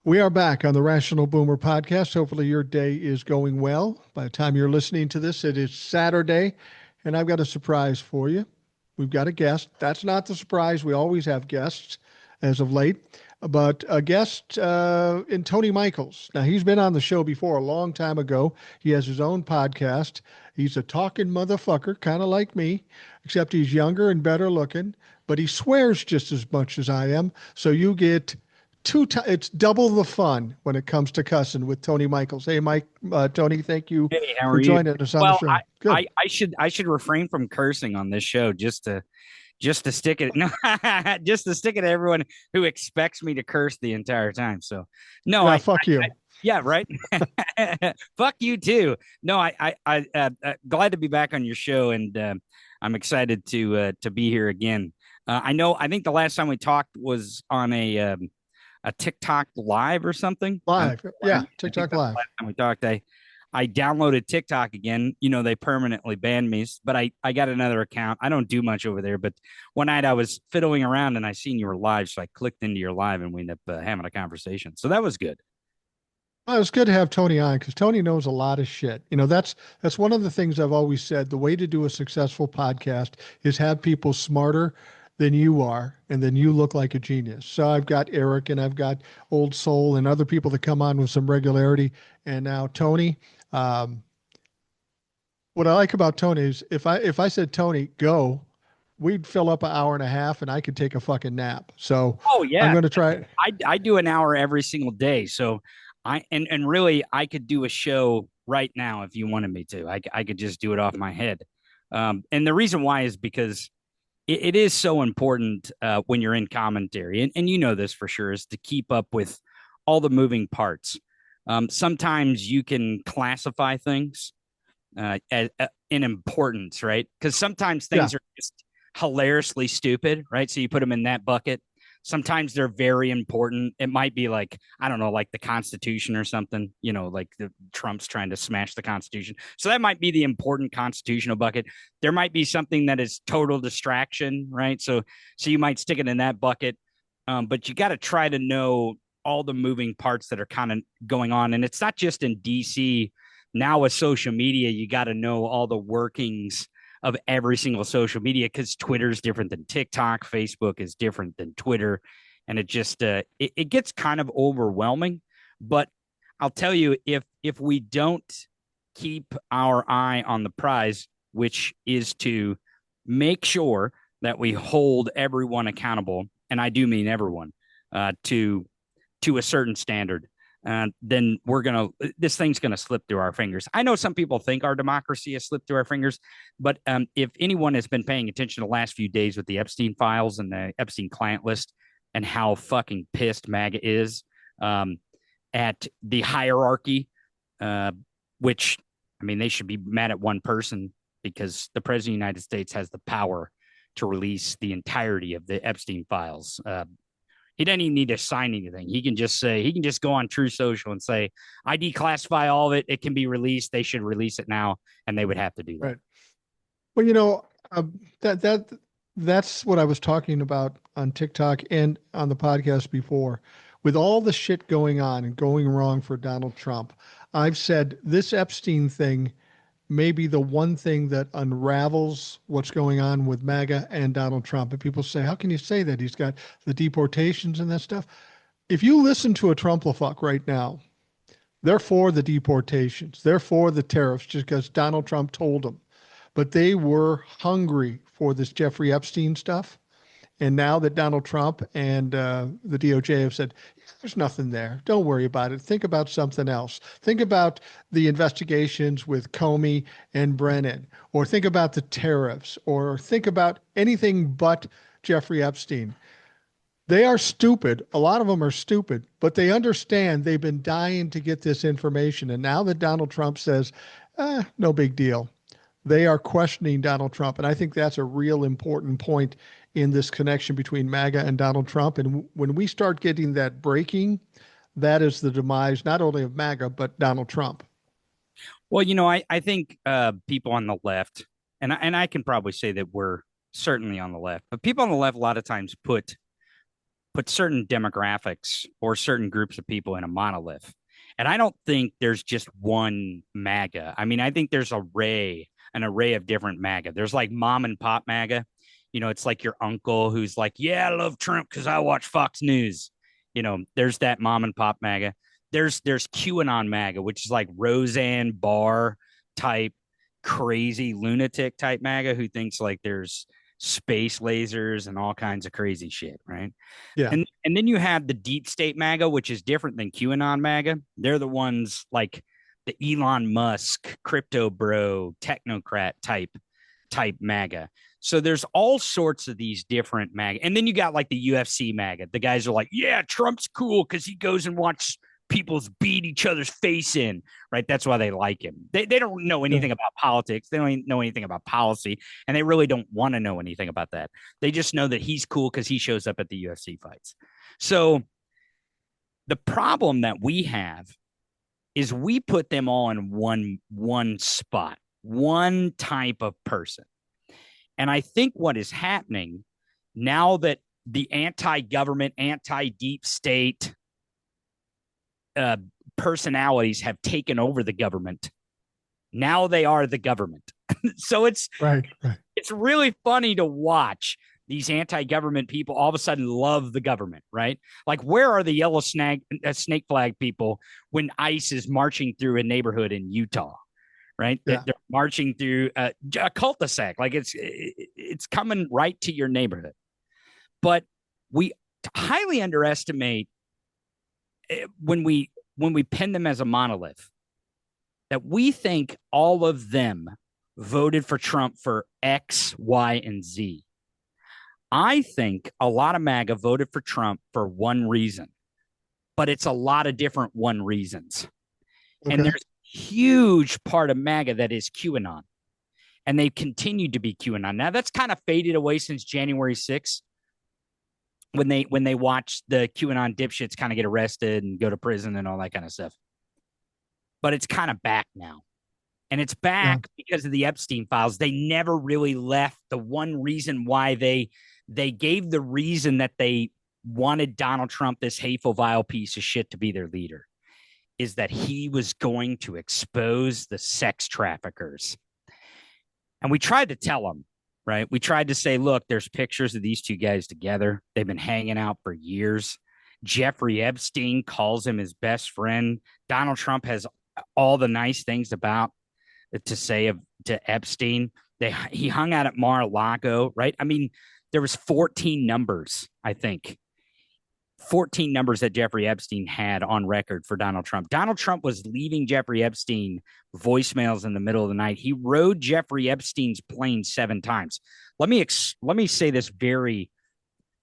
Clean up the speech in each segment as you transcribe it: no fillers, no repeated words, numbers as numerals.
We are back on the Rational Boomer podcast. Hopefully, your day is going well. By the time you're listening to this, it is Saturday, and I've got a surprise for you. We've got a guest. That's not the surprise. We always have guests as of late, but a guest in Tony Michaels. Now, he's been on the show before a long time ago. He has his own podcast. He's a talking motherfucker, kind of like me, except he's younger and better looking, but he swears just as much as I am. So you get it's double the fun when it comes to cussing with Tony Michaels. Hey, Mike, Tony, thank you Hey, how for are you? joining us on the Well, show. Good. I should refrain from cursing on this show just to stick it no just to stick it to everyone who expects me to curse the entire time. So no, Yeah, fuck I you. yeah, right. Fuck you too. No, glad to be back on your show, and I'm excited to be here again. I think the last time we talked was on a TikTok live or something. Live. Yeah, I think TikTok that's the Live. last time we talked. I downloaded TikTok again. You know, they permanently banned me, but I got another account. I don't do much over there, but one night I was fiddling around and I seen you were live, so I clicked into your live and we ended up having a conversation. So that was good. Well, it's good to have Tony on because Tony knows a lot of shit. That's one of the things I've always said. The way to do a successful podcast is have people smarter than you are, and then you look like a genius. So I've got Eric and I've got Old Soul and other people that come on with some regularity, and now Tony. Um, what I like about Tony is if I said Tony go, we'd fill up an hour and a half, and I could take a fucking nap. So Oh I'm yeah, going to try. I do an hour every single day. So and really I could do a show right now if you wanted me to. I could just do it off my head. And the reason why is because it is so important when you're in commentary, and you know this for sure, is to keep up with all the moving parts. Sometimes you can classify things in importance, right? Because sometimes Yeah, things are just hilariously stupid, right? So you put them in that bucket. Sometimes they're very important. It might be like, I don't know, like the Constitution or something, you know, like the Trump's trying to smash the Constitution. So that might be the important constitutional bucket. There might be something that is total distraction, right? So you might stick it in that bucket. But you got to try to know all the moving parts that are kind of going on. And it's not just in DC. Now with social media, you got to know all the workings of every single social media because Twitter is different than TikTok, Facebook is different than Twitter, and it just it gets kind of overwhelming. But I'll tell you, if we don't keep our eye on the prize, which is to make sure that we hold everyone accountable, and I do mean everyone, to a certain standard, then this thing's gonna slip through our fingers. I know some people think our democracy has slipped through our fingers, but if anyone has been paying attention the last few days with the Epstein files and the Epstein client list and how fucking pissed MAGA is at the hierarchy, uh, which I mean they should be mad at one person because the president of the United States has the power to release the entirety of the Epstein files. He doesn't even need to sign anything. He can just go on True Social and say, I declassify all of it. It can be released. They should release it now. And they would have to do that. right. Well, that's what I was talking about on TikTok and on the podcast before. With all the shit going on and going wrong for Donald Trump, I've said this Epstein thing may be the one thing that unravels what's going on with MAGA and Donald Trump. And people say, how can you say that? He's got the deportations and that stuff. If you listen to a Trumplafuck right now, they're for the deportations. They're for the tariffs just because Donald Trump told them. But they were hungry for this Jeffrey Epstein stuff. And now that Donald Trump and the DOJ have said, there's nothing there. Don't worry about it. Think about something else. Think about the investigations with Comey and Brennan, or think about the tariffs, or think about anything but Jeffrey Epstein. They are stupid. A lot of them are stupid, but they understand they've been dying to get this information. And now that Donald Trump says, no big deal, they are questioning Donald Trump. And I think that's a real important point in this connection between MAGA and Donald Trump. And when we start getting that breaking, that is the demise not only of MAGA, but Donald Trump. Well, I think people on the left, and I can probably say that we're certainly on the left, but people on the left a lot of times put put certain demographics or certain groups of people in a monolith. And I don't think there's just one MAGA. I mean, I think there's an array of different MAGA. There's like mom and pop MAGA. You know, it's like your uncle who's like, yeah, I love Trump because I watch Fox News. You know, there's that mom and pop MAGA. There's QAnon MAGA, which is like Roseanne Barr type crazy lunatic type MAGA who thinks like there's space lasers and all kinds of crazy shit, right? Yeah. And then you have the deep state MAGA, which is different than QAnon MAGA. They're the ones like the Elon Musk, crypto bro, technocrat type MAGA. So there's all sorts of these different MAGA. And then you got like the UFC MAGA. The guys are like, yeah, Trump's cool because he goes and watches people's beat each other's face in, right? That's why they like him. They don't know anything about politics. They don't know anything about policy. And they really don't want to know anything about that. They just know that he's cool because he shows up at the UFC fights. So the problem that we have is we put them all in one spot, one type of person. And I think what is happening now that the anti-government, anti-deep state personalities have taken over the government, now they are the government. So it's right. It's really funny to watch these anti-government people all of a sudden love the government, right? Like, where are the yellow snake flag people when ICE is marching through a neighborhood in Utah? Right? Yeah. They're marching through a cul-de-sac. Like it's coming right to your neighborhood. But we highly underestimate when we pin them as a monolith that we think all of them voted for Trump for X, Y, and Z. I think a lot of MAGA voted for Trump for one reason, but it's a lot of different one reasons. Okay. And there's huge part of MAGA that is QAnon, and they've continued to be QAnon. Now that's kind of faded away since January 6th when they watch the QAnon dipshits kind of get arrested and go to prison and all that kind of stuff. But it's kind of back now. And it's back because of the Epstein files. They never really left the one reason why they gave the reason that they wanted Donald Trump, this hateful, vile piece of shit, to be their leader, is that he was going to expose the sex traffickers. And we tried to tell them, right? We tried to say, look, there's pictures of these two guys together. They've been hanging out for years. Jeffrey Epstein calls him his best friend. Donald Trump has all the nice things to say to Epstein. He hung out at Mar-a-Lago, right? I mean, there was 14 numbers, I think. 14 numbers that Jeffrey Epstein had on record for Donald Trump. Donald Trump was leaving Jeffrey Epstein voicemails in the middle of the night. He rode Jeffrey Epstein's plane 7 times. Let me say this very,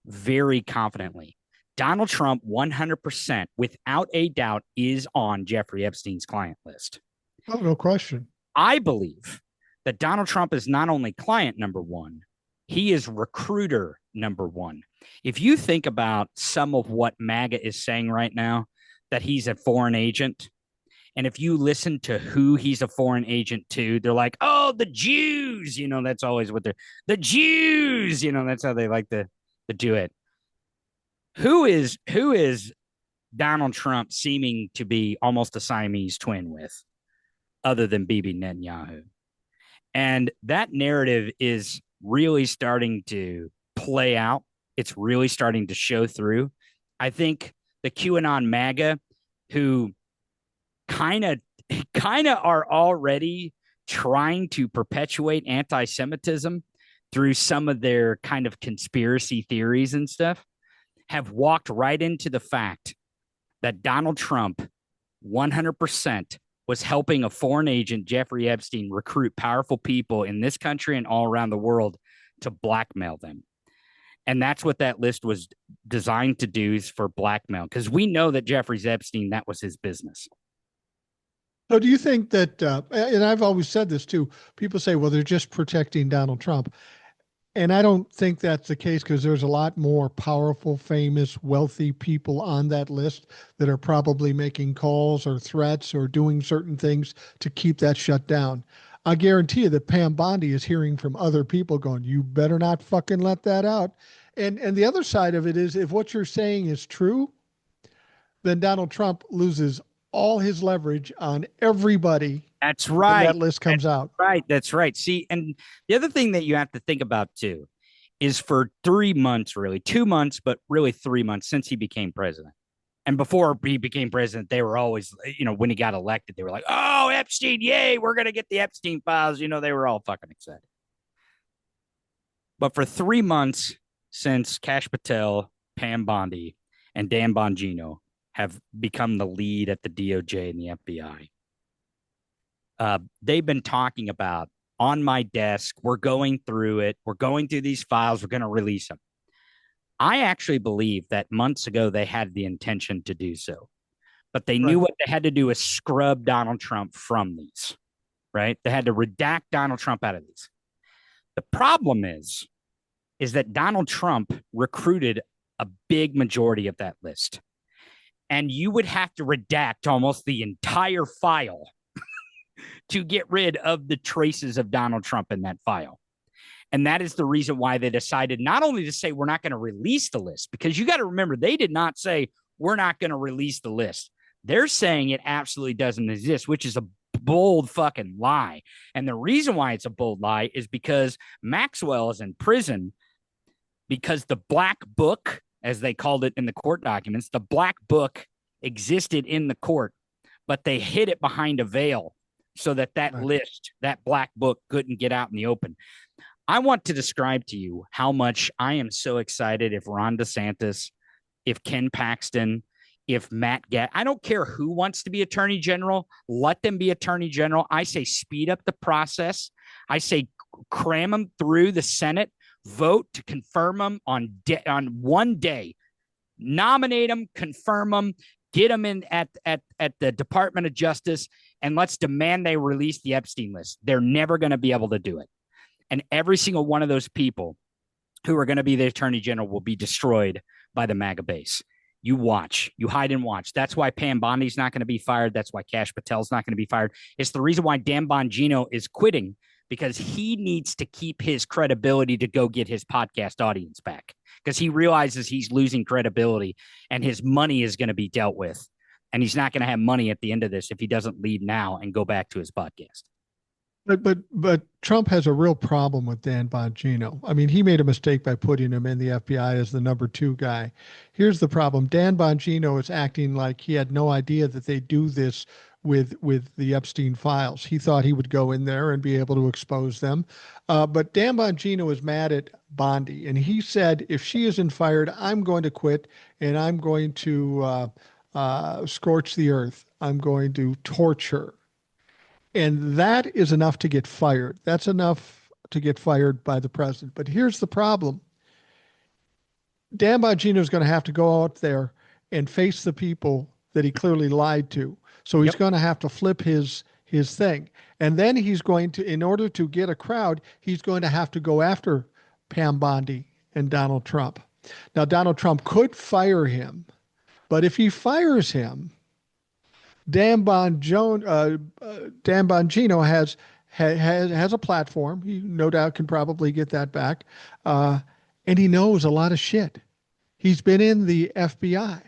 very confidently. Donald Trump, 100%, without a doubt, is on Jeffrey Epstein's client list. Oh, no question. I believe that Donald Trump is not only client number one, he is recruiter number one. If you think about some of what MAGA is saying right now, that he's a foreign agent, and if you listen to who he's a foreign agent to, they're like, oh, the Jews, you know, that's always what the Jews, you know, that's how they like to do it. Who is Donald Trump seeming to be almost a Siamese twin with, other than Bibi Netanyahu? And that narrative is really starting to play out. It's really starting to show through. I think the QAnon MAGA, who kind of are already trying to perpetuate anti-Semitism through some of their kind of conspiracy theories and stuff, have walked right into the fact that Donald Trump 100% was helping a foreign agent, Jeffrey Epstein, recruit powerful people in this country and all around the world to blackmail them. And that's what that list was designed to do, is for blackmail, because we know that Jeffrey Epstein, that was his business. So do you think that, and I've always said this too, people say, well, they're just protecting Donald Trump. And I don't think that's the case, because there's a lot more powerful, famous, wealthy people on that list that are probably making calls or threats or doing certain things to keep that shut down. I guarantee you that Pam Bondi is hearing from other people going, you better not fucking let that out. And the other side of it is if what you're saying is true, then Donald Trump loses all his leverage on everybody That's when that right. list That's comes out. right. That's right. See, and the other thing that you have to think about too is for 3 months, really 2 months, but really 3 months since he became president. And before he became president, they were always, when he got elected, they were like, oh, Epstein, yay, we're going to get the Epstein files. They were all fucking excited. But for 3 months since Kash Patel, Pam Bondi, and Dan Bongino have become the lead at the DOJ and the FBI, they've been talking about on my desk, we're going through it. We're going through these files. We're going to release them. I actually believe that months ago they had the intention to do so, but they knew Right. what they had to do is scrub Donald Trump from these, right? They had to redact Donald Trump out of these. The problem is that Donald Trump recruited a big majority of that list. And you would have to redact almost the entire file to get rid of the traces of Donald Trump in that file. And that is the reason why they decided not only to say we're not going to release the list, because you got to remember, they did not say we're not going to release the list. They're saying it absolutely doesn't exist, which is a bold fucking lie. And the reason why it's a bold lie is because Maxwell is in prison because the black book, as they called it in the court documents, the black book existed in the court, but they hid it behind a veil so that Right. list, that black book, couldn't get out in the open. I want to describe to you how much I am so excited if Ron DeSantis, if Ken Paxton, if Matt Gaetz, I don't care who wants to be attorney general, let them be attorney general. I say speed up the process. I say cram them through the Senate, vote to confirm them on one day, nominate them, confirm them, get them in at the Department of Justice, and let's demand they release the Epstein list. They're never going to be able to do it. And every single one of those people who are going to be the attorney general will be destroyed by the MAGA base. You watch, you hide and watch. That's why Pam Bondi's not going to be fired. That's why Kash Patel's not going to be fired. It's the reason why Dan Bongino is quitting, because he needs to keep his credibility to go get his podcast audience back, because he realizes he's losing credibility and his money is going to be dealt with. And he's not going to have money at the end of this if he doesn't leave now and go back to his podcast. But Trump has a real problem with Dan Bongino. I mean, he made a mistake by putting him in the FBI as the number two guy. Here's the problem: Dan Bongino is acting like he had no idea that they do this with the Epstein files. He thought he would go in there and be able to expose them. But Dan Bongino is mad at Bondi, and he said, if she isn't fired, I'm going to quit and I'm going to scorch the earth. I'm going to torch her. And that is enough to get fired. That's enough to get fired by the president. But here's the problem: Dan Bongino is going to have to go out there and face the people that he clearly lied to. So he's Yep. going to have to flip his thing. And then he's going to, in order to get a crowd, he's going to have to go after Pam Bondi and Donald Trump. Now, Donald Trump could fire him, but if he fires him, Dan Bongino has a platform. He no doubt can probably get that back, and he knows a lot of shit. He's been in the FBI.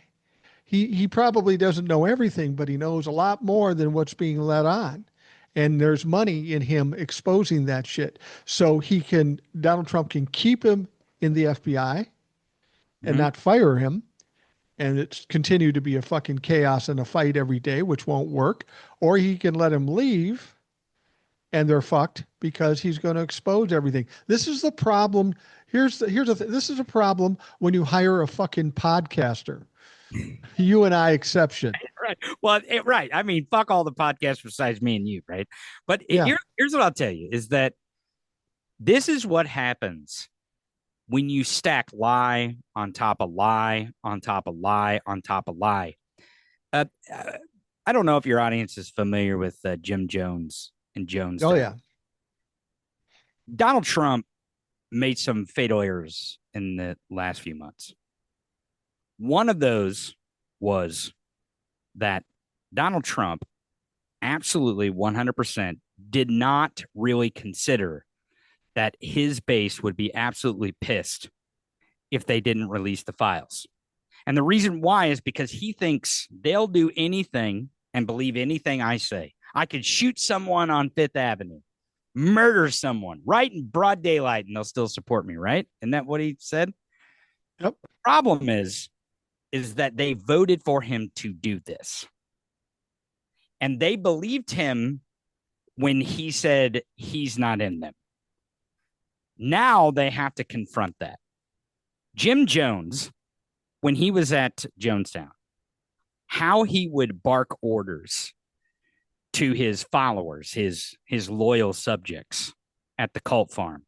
He probably doesn't know everything, but he knows a lot more than what's being let on. And there's money in him exposing that shit. So Donald Trump can keep him in the FBI and Mm-hmm. not fire him, and it's continue to be a fucking chaos and a fight every day, which won't work. Or he can let him leave and they're fucked because he's going to expose everything. This is the problem. This is a problem when you hire a fucking podcaster. You and I exception. Right. Well, right. I mean, fuck all the podcasts besides me and you, right? But Yeah. here's what I'll tell you is that this is what happens when you stack lie on top of lie on top of lie on top of lie. Uh, uh, I don't know if your audience is familiar with Jim Jones and Oh Jonestown. yeah. Donald Trump made some fatal errors in the last few months. One of those was that Donald Trump absolutely 100% did not really consider that his base would be absolutely pissed if they didn't release the files. And the reason why is because he thinks they'll do anything and believe anything I say. I could shoot someone on Fifth Avenue, murder someone right in broad daylight, and they'll still support me, right? Isn't that what he said? Yep. Problem is that they voted for him to do this. And they believed him when he said he's not in them. Now they have to confront that. Jim Jones, when he was at Jonestown, how he would bark orders to his followers, his loyal subjects at the cult farm,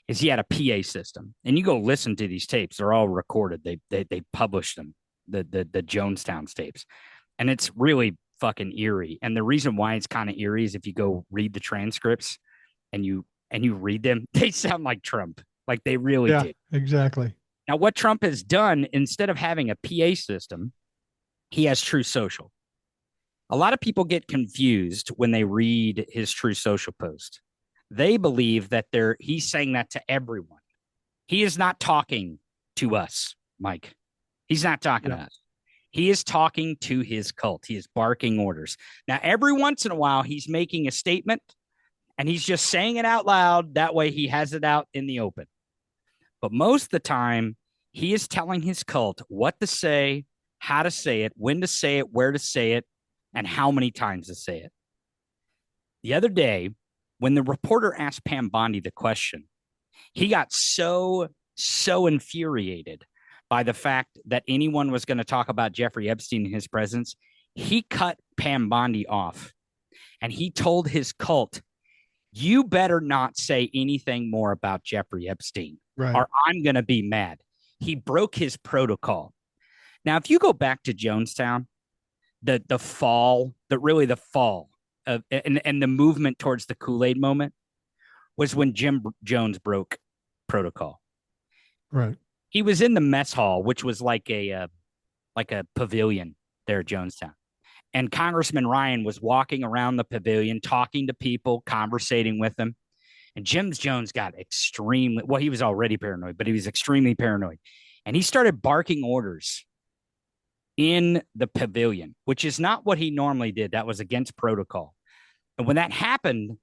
is he had a PA system. And you go listen to these tapes; they're all recorded. They published them, the Jonestown tapes, and it's really fucking eerie. And the reason why it's kind of eerie is if you go read the transcripts and you read them, they sound like Trump, like they really do. Exactly. Now, what Trump has done, instead of having a PA system, he has True Social. A lot of people get confused when they read his True Social post. They believe that he's saying that to everyone. He is not talking to us, Mike. He's not talking to us. He is talking to his cult. He is barking orders. Now, every once in a while, he's making a statement and he's just saying it out loud. That way he has it out in the open. But most of the time, he is telling his cult what to say, how to say it, when to say it, where to say it, and how many times to say it. The other day, when the reporter asked Pam Bondi the question, he got so infuriated by the fact that anyone was going to talk about Jeffrey Epstein in his presence. He cut Pam Bondi off and he told his cult, you better not say anything more about Jeffrey Epstein, right, or I'm going to be mad. He broke his protocol. Now, if you go back to Jonestown, the fall of, and the movement towards the Kool-Aid moment was when Jim Jones broke protocol. Right. He was in the mess hall, which was like a pavilion there at Jonestown. And Congressman Ryan was walking around the pavilion, talking to people, conversating with them. And Jim Jones got extremely, well, he was already paranoid, but he was extremely paranoid. And he started barking orders in the pavilion, which is not what he normally did. That was against protocol. And when that happened,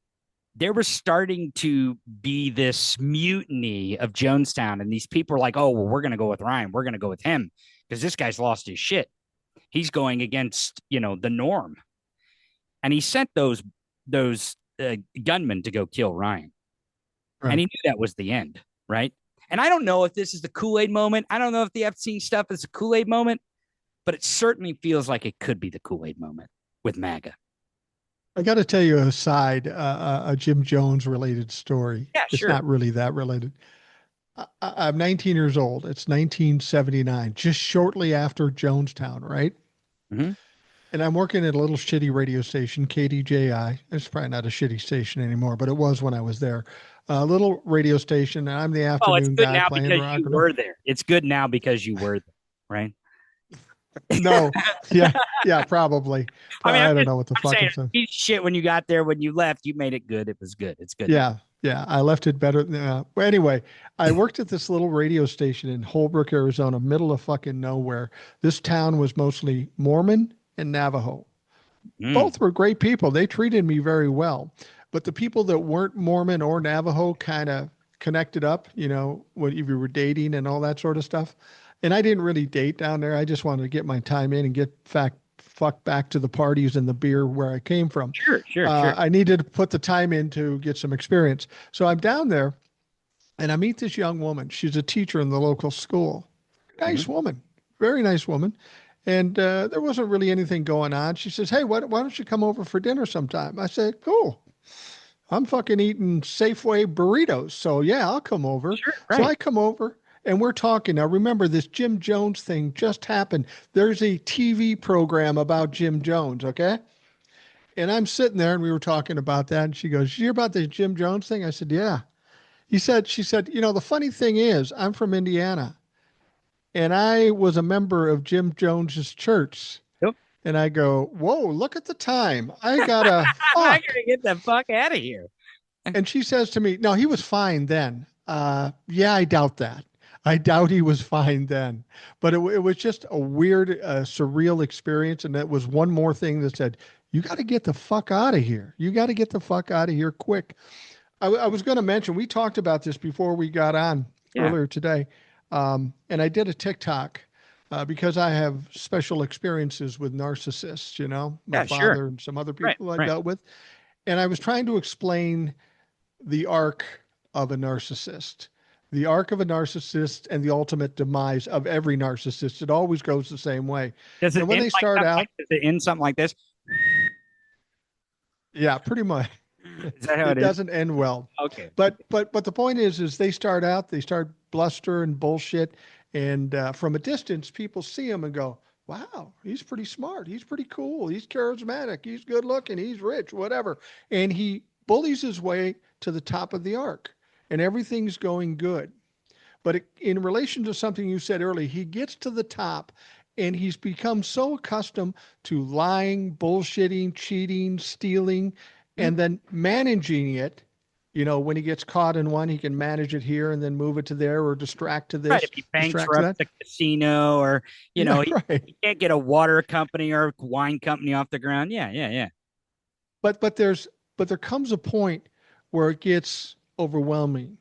there was starting to be this mutiny of Jonestown. And these people were like, oh, well, we're going to go with Ryan. We're going to go with him because this guy's lost his shit. He's going against, the norm. And he sent those gunmen to go kill Ryan. Right. And he knew that was the end, right? And I don't know if this is the Kool-Aid moment. I don't know if the Epstein stuff is a Kool-Aid moment, but it certainly feels like it could be the Kool-Aid moment with MAGA. I got to tell you a Jim Jones related story. Yeah, it's not really that related. I'm 19 years old. It's 1979, just shortly after Jonestown, right? Mm-hmm. And I'm working at a little shitty radio station, KDJI. It's probably not a shitty station anymore, but it was when I was there. A little radio station, and I'm the afternoon guy playing rock and roll. Were there. It's good now because you were there, right? No, yeah, probably. I don't know what the fuck I'm saying. Shit, when you got there, when you left, you made it good. It was good. It's good. Yeah, I left it better. Well, anyway, I worked at this little radio station in Holbrook, Arizona, middle of fucking nowhere. This town was mostly Mormon and Navajo. Both were great people. They treated me very well. But the people that weren't Mormon or Navajo kind of connected up, when you were dating and all that sort of stuff. And I didn't really date down there. I just wanted to get my time in and get fuck back to the parties and the beer where I came from. Sure. I needed to put the time in to get some experience. So I'm down there and I meet this young woman. She's a teacher in the local school. Nice woman, very nice woman. And there wasn't really anything going on. She says, hey, why don't you come over for dinner sometime? I said, cool. I'm fucking eating Safeway burritos. So yeah, I'll come over. Sure, right. So I come over. And we're talking. Now, remember, this Jim Jones thing just happened. There's a TV program about Jim Jones, okay? And I'm sitting there, and we were talking about that. And she goes, you hear about the Jim Jones thing? I said, yeah. She said, the funny thing is, I'm from Indiana. And I was a member of Jim Jones's church. Yep. And I go, whoa, look at the time. I got to I got to get the fuck out of here. And she says to me, no, he was fine then. Yeah, I doubt that. I doubt he was fine then, but it was just a weird, surreal experience. And that was one more thing that said, you got to get the fuck out of here. You got to get the fuck out of here quick. I was going to mention, we talked about this before we got on Yeah. earlier today. And I did a TikTok because I have special experiences with narcissists, you know, my Yeah, sure. father and some other Right. people I Right. dealt with. And I was trying to explain the arc of a narcissist, the arc of a narcissist and the ultimate demise of every narcissist. It always goes the same way. Does it And when end they like start something like out, does it end something like this? yeah, pretty much. Is that how It it is? doesn't end well. Okay. But the point is they start out, they start bluster and bullshit, and from a distance, people see him and go, "Wow, he's pretty smart. He's pretty cool. He's charismatic. He's good looking. He's rich. Whatever." And he bullies his way to the top of the arc, and everything's going good. But in relation to something you said earlier, he gets to the top and he's become so accustomed to lying, bullshitting, cheating, stealing, Mhm. and then managing it. You know, when he gets caught in one, he can manage it here and then move it to there or distract to Right. If this, he distract to bankrupts that. the casino or, Yeah, he, right. he can't get a water company or wine company off the ground. Yeah. Yeah. Yeah. But there's but there comes a point where it gets overwhelming,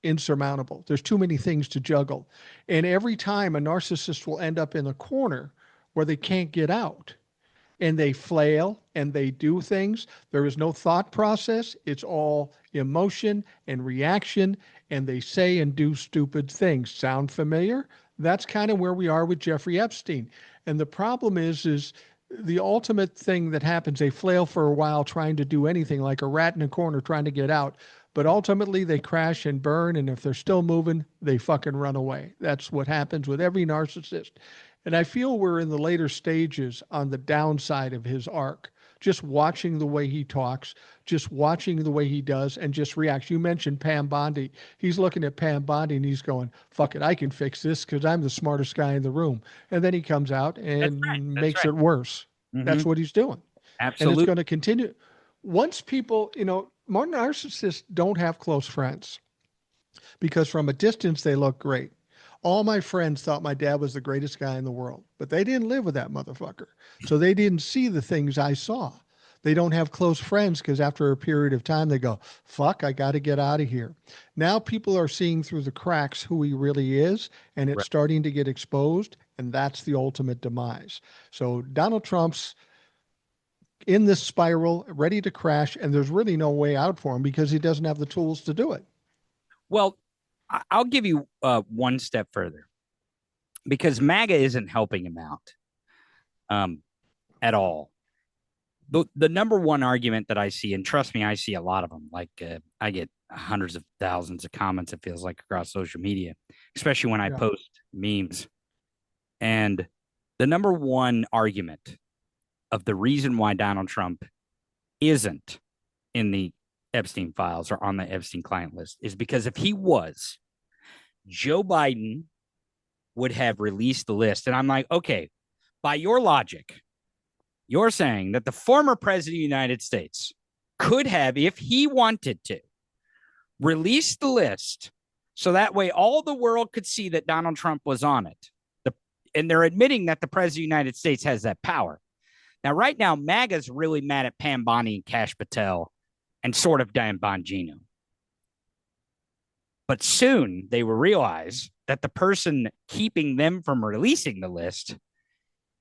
insurmountable. There's too many things to juggle. And every time a narcissist will end up in a corner where they can't get out and they flail and they do things. There is no thought process. It's all emotion and reaction, and they say and do stupid things. Sound familiar? That's kind of where we are with Jeffrey Epstein. And the problem is the ultimate thing that happens, they flail for a while trying to do anything like a rat in a corner trying to get out. But ultimately, they crash and burn. And if they're still moving, they fucking run away. That's what happens with every narcissist. And I feel we're in the later stages on the downside of his arc. Just watching the way he talks, just watching the way he does, and just reacts. You mentioned Pam Bondi. He's looking at Pam Bondi and he's going, fuck it, I can fix this because I'm the smartest guy in the room. And then he comes out That's right. and That's makes right. it worse. Mm-hmm. That's what he's doing. And it's Absolutely. going to continue. Once people, you know, more narcissists don't have close friends because from a distance they look great. All my friends thought my dad was the greatest guy in the world, but they didn't live with that motherfucker. So they didn't see the things I saw. They don't have close friends because after a period of time, they go, fuck, I got to get out of here. Now people are seeing through the cracks who he really is, and it's Right. starting to get exposed, and that's the ultimate demise. So Donald Trump's in this spiral, ready to crash, and there's really no way out for him because he doesn't have the tools to do it. Well, I'll give you one step further because MAGA isn't helping him out um, at all. The number one argument that I see, and trust me, I see a lot of them. Like I get hundreds of thousands of comments. It feels like across social media, especially when I Yeah. post memes. And the number one argument of the reason why Donald Trump isn't in the Epstein files or on the Epstein client list is because if he was, Joe Biden would have released the list. And I'm like, okay, by your logic, you're saying that the former president of the United States could have, if he wanted to, release the list so that way all the world could see that Donald Trump was on it. And they're admitting that the president of the United States has that power. Now, right now, MAGA's really mad at Pam Bondi and Kash Patel and sort of Dan Bongino. But soon they will realize that the person keeping them from releasing the list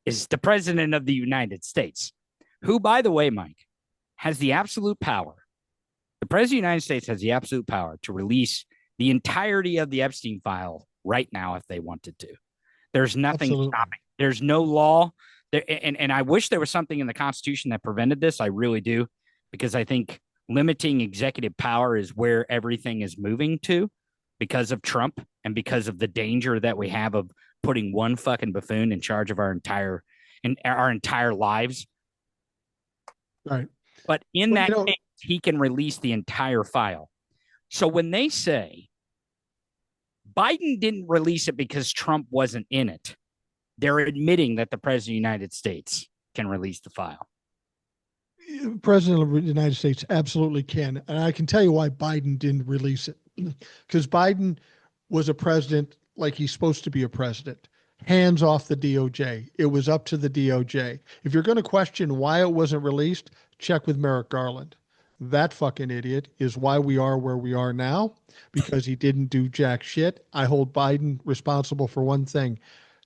is the president of the United States, who, by the way, Mike, has the absolute power. The president of the United States has the absolute power to release the entirety of the Epstein file right now if they wanted to. There's nothing Absolutely. stopping. There's no law. And I wish there was something in the Constitution that prevented this. I really do, because I think limiting executive power is where everything is moving to because of Trump and because of the danger that we have of putting one fucking buffoon in charge of our entire lives. Right. But in Well, that you know, case, he can release the entire file. So when they say Biden didn't release it because Trump wasn't in it, they're admitting that the president of the United States can release the file. President of the United States absolutely can. And I can tell you why Biden didn't release it. Because Biden was a president like he's supposed to be a president. Hands off the DOJ. It was up to the DOJ. If you're going to question why it wasn't released, check with Merrick Garland. That fucking idiot is why we are where we are now, because he didn't do jack shit. I hold Biden responsible for one thing,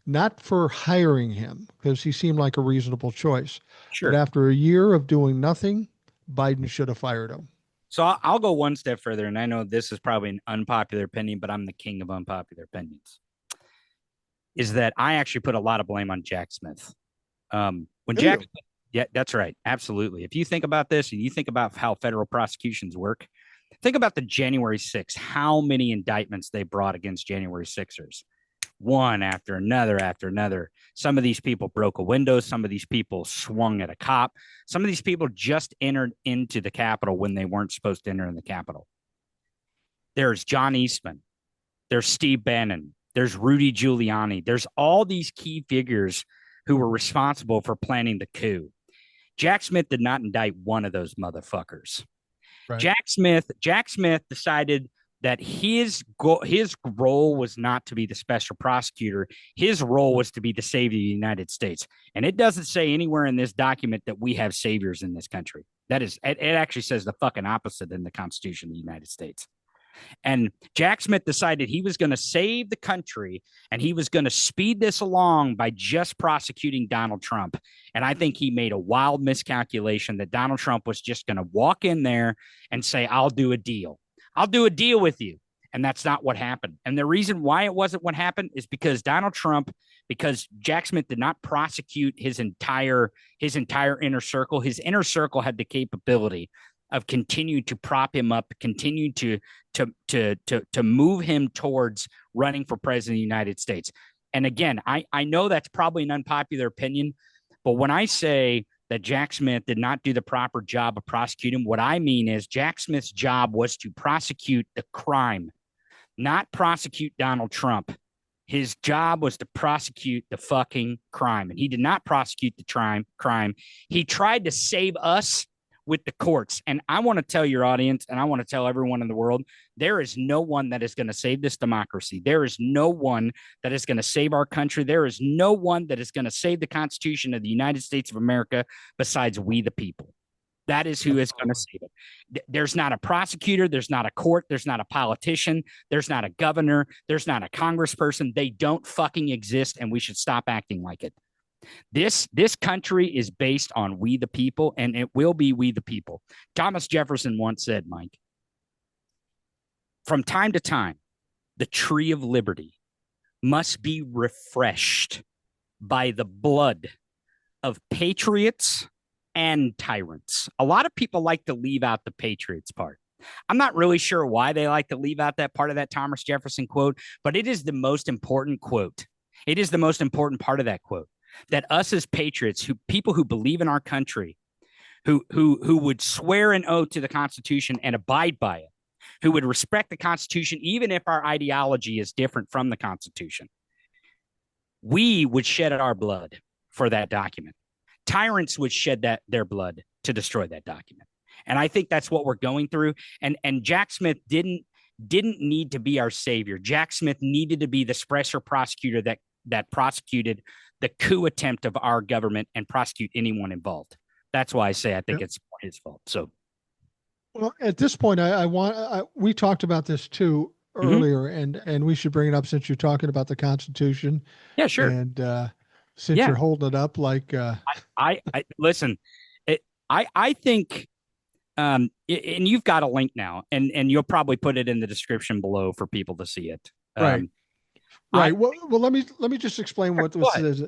not for hiring him, because he seemed like a reasonable choice. But Sure. after a year of doing nothing, Biden should have fired him. So I'll go one step further, and I know this is probably an unpopular opinion, but I'm the king of unpopular opinions. Is that I actually put a lot of blame on Jack Smith. When Do Jack, you? yeah, that's right, absolutely. If you think about this and you think about how federal prosecutions work, think about the January 6th, how many indictments they brought against January 6ers, one after another after another. Some of these people broke a window. Some of these people swung at a cop. Some of these people just entered into the Capitol when they weren't supposed to enter in the Capitol. There's John Eastman. There's Steve Bannon. There's Rudy Giuliani. There's all these key figures who were responsible for planning the coup. Jack Smith did not indict one of those motherfuckers. Right. Jack Smith decided that his role was not to be the special prosecutor. His role was to be the savior of the United States. And it doesn't say anywhere in this document that we have saviors in this country. It actually says the fucking opposite in the Constitution of the United States. And Jack Smith decided he was going to save the country and he was going to speed this along by just prosecuting Donald Trump. And I think he made a wild miscalculation that Donald Trump was just going to walk in there and say, I'll do a deal. I'll do a deal with you. And that's not what happened. And the reason why it wasn't what happened is because because Jack Smith did not prosecute his entire inner circle. His inner circle had the capability of continuing to prop him up, continue to move him towards running for president of the United States. And again, I know that's probably an unpopular opinion, but when I say that Jack Smith did not do the proper job of prosecuting, what I mean is Jack Smith's job was to prosecute the crime, not prosecute Donald Trump. His job was to prosecute the fucking crime, and he did not prosecute the crime. He tried to save us with the courts. And I want to tell your audience, and I want to tell everyone in the world, there is no one that is going to save this democracy. There is no one that is going to save our country. There is no one that is going to save the Constitution of the United States of America besides we, the people. That is who is going to save it. There's not a prosecutor. There's not a court. There's not a politician. There's not a governor. There's not a congressperson. They don't fucking exist, and we should stop acting like it. This country is based on we the people, and it will be we the people. Thomas Jefferson once said, Mike, from time to time, the tree of liberty must be refreshed by the blood of patriots and tyrants. A lot of people like to leave out the patriots part. I'm not really sure why they like to leave out that part of that Thomas Jefferson quote, but it is the most important quote. It is the most important part of that quote. That us as patriots, people who believe in our country, who would swear an oath to the Constitution and abide by it, who would respect the Constitution even if our ideology is different from the Constitution, we would shed our blood for that document. Tyrants would shed their blood to destroy that document. And I think that's what we're going through. And Jack Smith didn't need to be our savior. Jack Smith needed to be the special prosecutor that prosecuted the coup attempt of our government and prosecute anyone involved. That's why I say I think it's his fault. So, well, at this point, we talked about this too earlier, and we should bring it up since you're talking about the Constitution. Yeah, sure. And since you're holding it up like, I listen. I think, and you've got a link now, and you'll probably put it in the description below for people to see it. Right. Right. Well, let me just explain what this is.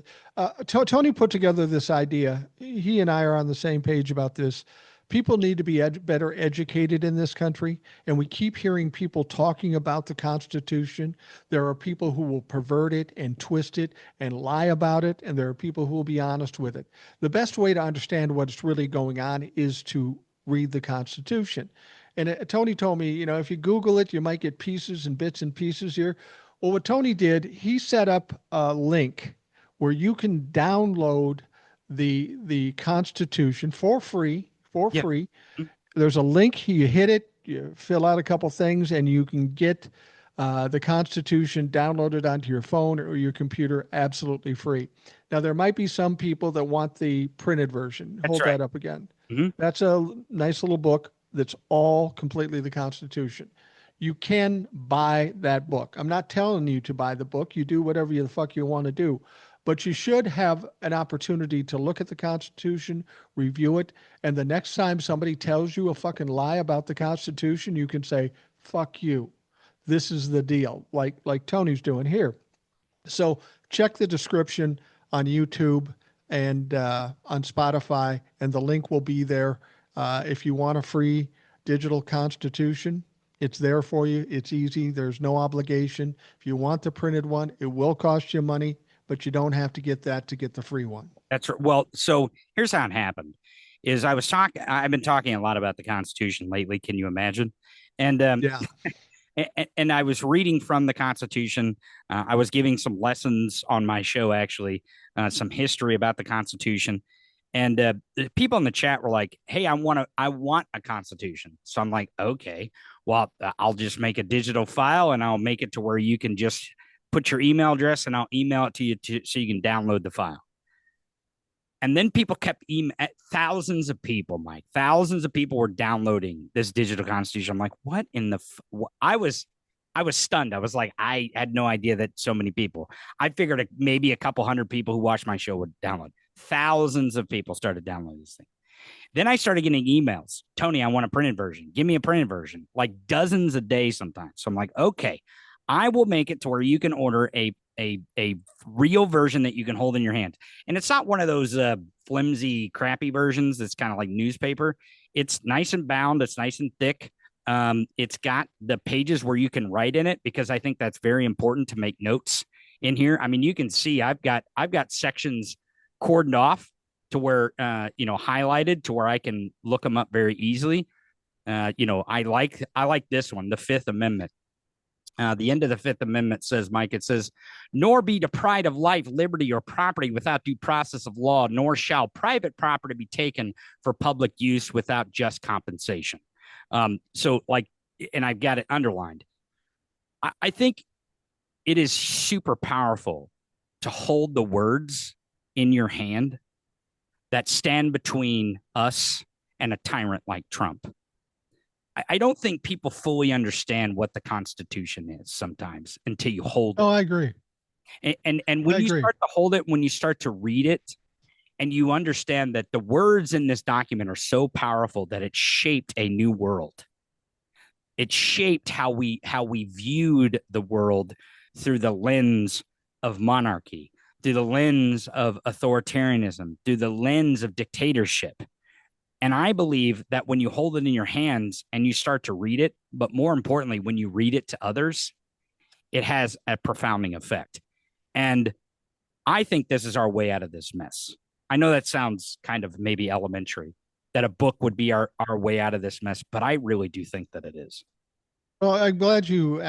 Tony put together this idea. He and I are on the same page about this. People need to be better educated in this country, and we keep hearing people talking about the Constitution. There are people who will pervert it and twist it and lie about it, and there are people who will be honest with it. The best way to understand what's really going on is to read the Constitution. And Tony told me, if you Google it, you might get pieces and bits and pieces here. Well, what Tony did, he set up a link where you can download the Constitution for free. There's a link. You hit it, you fill out a couple things, and you can get The Constitution, download it onto your phone or your computer, absolutely free. Now, there might be some people that want the printed version. That's Hold right. that up again. Mm-hmm. That's a nice little book that's all completely the Constitution. You can buy that book. I'm not telling you to buy the book. You do whatever the fuck you want to do. But you should have an opportunity to look at the Constitution, review it, and the next time somebody tells you a fucking lie about the Constitution, you can say, fuck you. This is the deal, like Tony's doing here. So check the description on YouTube and on Spotify, and the link will be there. If you want a free digital constitution, it's there for you. It's easy. There's no obligation. If you want the printed one, it will cost you money, but you don't have to get that to get the free one. That's right. Well, so here's how it happened. Is I've been talking a lot about the Constitution lately. Can you imagine? And Yeah. and I was reading from the Constitution. I was giving some lessons on my show, actually, some history about the Constitution. And the people in the chat were like, "Hey, I want a Constitution." So I'm like, "Okay, well, I'll just make a digital file and I'll make it to where you can just put your email address and I'll email it to you so you can download the file." And then people kept thousands of people, Mike, thousands of people were downloading this digital constitution. I'm like, what in the? I was stunned. I was like, I had no idea that so many people. I figured maybe a couple hundred people who watched my show would download. Thousands of people started downloading this thing. Then I started getting emails. Tony, I want a printed version. Give me a printed version, like dozens a day sometimes. So I'm like, okay, I will make it to where you can order a real version that you can hold in your hand. And it's not one of those flimsy, crappy versions that's kind of like newspaper. It's nice and bound. It's nice and thick. It's got the pages where you can write in it, because I think that's very important to make notes in here. I mean, you can see I've got sections cordoned off to where highlighted to where I can look them up very easily. I like this one, the Fifth Amendment. The end of the Fifth Amendment says, Mike, it says, nor be deprived of life, liberty, or property without due process of law, nor shall private property be taken for public use without just compensation. And I've got it underlined. I think it is super powerful to hold the words in your hand that stand between us and a tyrant like Trump. I don't think people fully understand what the Constitution is sometimes until you hold it. Oh, I agree. And when you start to hold it, when you start to read it, and you understand that the words in this document are so powerful that it shaped a new world. It shaped how we viewed the world through the lens of monarchy, through the lens of authoritarianism, through the lens of dictatorship. And I believe that when you hold it in your hands and you start to read it, but more importantly, when you read it to others, it has a profounding effect. And I think this is our way out of this mess. I know that sounds kind of maybe elementary, that a book would be our way out of this mess, but I really do think that it is. Well, I'm glad you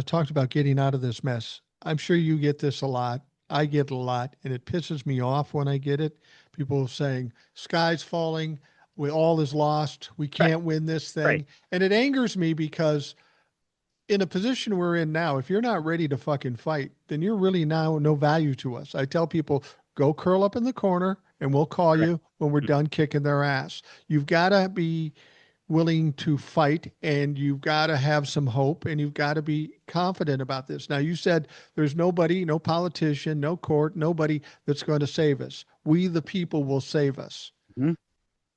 talked about getting out of this mess. I'm sure you get this a lot. I get a lot, and it pisses me off when I get it. People saying, sky's falling, all is lost, we Right. can't win this thing. Right. And it angers me because in a position we're in now, if you're not ready to fucking fight, then you're really now no value to us. I tell people, go curl up in the corner and we'll call Right. you when we're done kicking their ass. You've got to be willing to fight, and you've got to have some hope, and you've got to be confident about this. Now, you said there's nobody, no politician, no court, nobody that's going to save us. We, the people, will save us. Mm-hmm.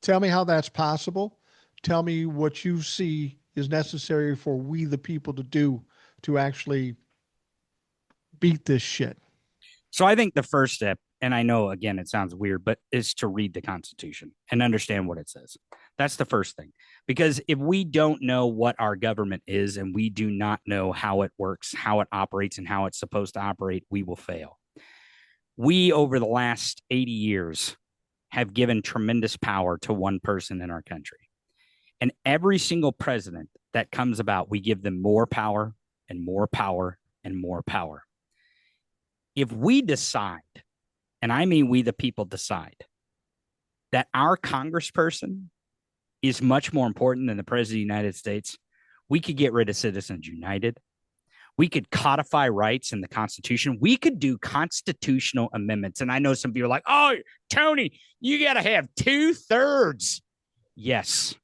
Tell me how that's possible. Tell me what you see is necessary for we, the people, to do to actually beat this shit. So I think the first step, and I know again it sounds weird, but is to read the Constitution and understand what it says. That's the first thing. Because if we don't know what our government is and we do not know how it works, how it operates, and how it's supposed to operate, we will fail. We, over the last 80 years, have given tremendous power to one person in our country. And every single president that comes about, we give them more power and more power and more power. If we decide, and I mean we the people decide, that our congressperson is much more important than the president of the United States, we could get rid of Citizens United. We could codify rights in the Constitution. We could do constitutional amendments. And I know some people are like, oh, Tony, you got to have 2/3. Yes.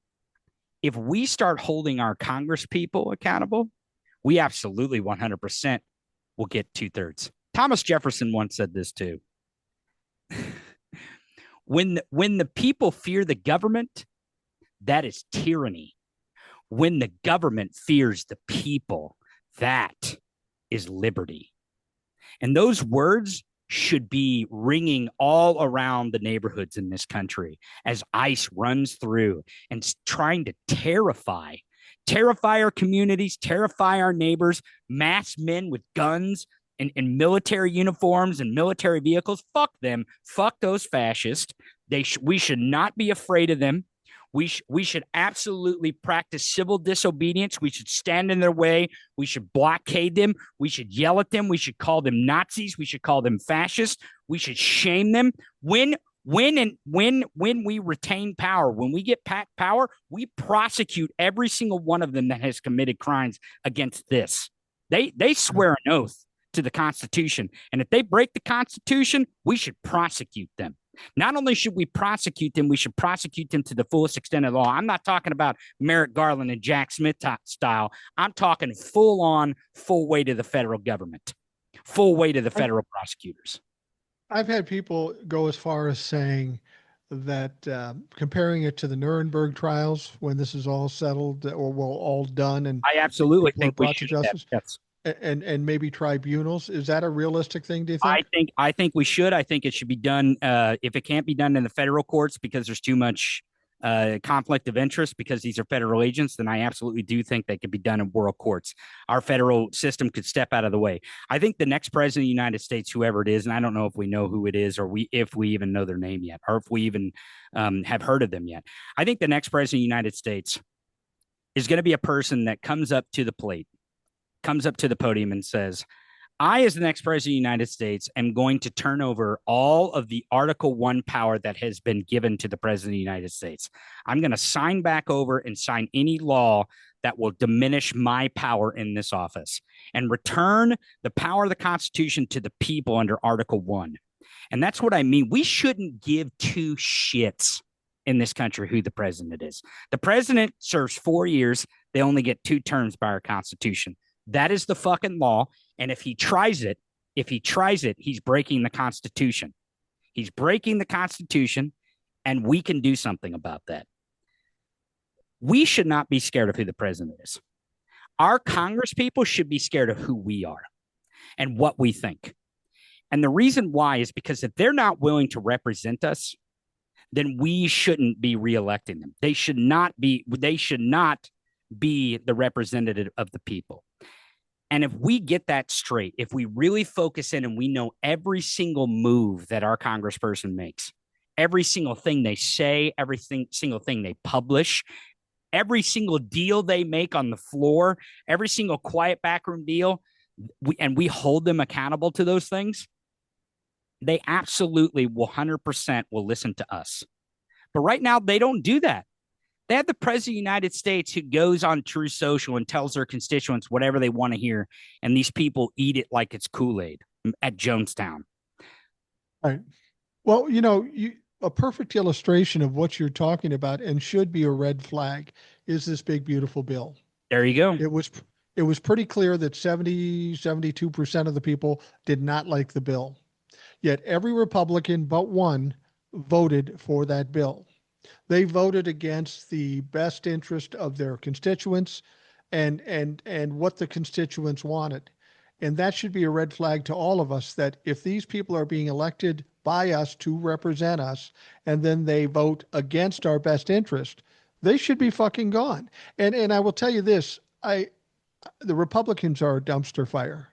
If we start holding our Congress people accountable, we absolutely 100% will get 2/3. Thomas Jefferson once said this too. When the people fear the government, that is tyranny. When the government fears the people, that is liberty. And those words should be ringing all around the neighborhoods in this country as ICE runs through and trying to terrify our communities, terrify our neighbors, mass men with guns and military uniforms and military vehicles. Fuck them. Fuck those fascists. We should not be afraid of them. We should absolutely practice civil disobedience. We should stand in their way. We should blockade them. We should yell at them. We should call them Nazis. We should call them fascists. We should shame them. When we retain power, when we get power, we prosecute every single one of them that has committed crimes against this. They swear an oath to the Constitution, and if they break the Constitution, we should prosecute them. Not only should we prosecute them, we should prosecute them to the fullest extent of the law. I'm not talking about Merrick Garland and Jack Smith style. I'm talking full on, full weight of the federal government, full weight of the federal prosecutors. I've had people go as far as saying that comparing it to the Nuremberg trials when this is all settled or well all done, and I absolutely people are think we brought to should have, justice, yes. and maybe tribunals. Is that a realistic thing, do you think? I think we should. I think it should be done. If it can't be done in the federal courts because there's too much conflict of interest because these are federal agents, then I absolutely do think they could be done in world courts. Our federal system could step out of the way. I think the next president of the United States, whoever it is, and I don't know if we know who it is or if we even know their name yet, or if we even have heard of them yet. I think the next president of the United States is going to be a person that comes up to the plate, comes up to the podium and says, I, as the next president of the United States, am going to turn over all of the Article 1 power that has been given to the president of the United States. I'm going to sign back over and sign any law that will diminish my power in this office and return the power of the Constitution to the people under Article 1. And that's what I mean. We shouldn't give two shits in this country who the president is. The president serves 4 years. They only get 2 terms by our Constitution. That is the fucking law. And if he tries it, he's breaking the Constitution. He's breaking the Constitution, and we can do something about that. We should not be scared of who the president is. Our Congress people should be scared of who we are and what we think. And the reason why is because if they're not willing to represent us, then we shouldn't be reelecting them. They should not be the representative of the people. And if we get that straight, if we really focus in and we know every single move that our congressperson makes, every single thing they say, single thing they publish, every single deal they make on the floor, every single quiet backroom deal, and we hold them accountable to those things, they absolutely 100% will listen to us. But right now, they don't do that. They have the president of the United States who goes on True Social and tells their constituents whatever they want to hear, and these people eat it like it's Kool-Aid at Jonestown. All right. Well, a perfect illustration of what you're talking about and should be a red flag is this big, beautiful bill. There you go. It was pretty clear that 72% of the people did not like the bill. Yet every Republican but one voted for that bill. They voted against the best interest of their constituents and what the constituents wanted. And that should be a red flag to all of us that if these people are being elected by us to represent us and then they vote against our best interest, they should be fucking gone. And I will tell you this, the Republicans are a dumpster fire,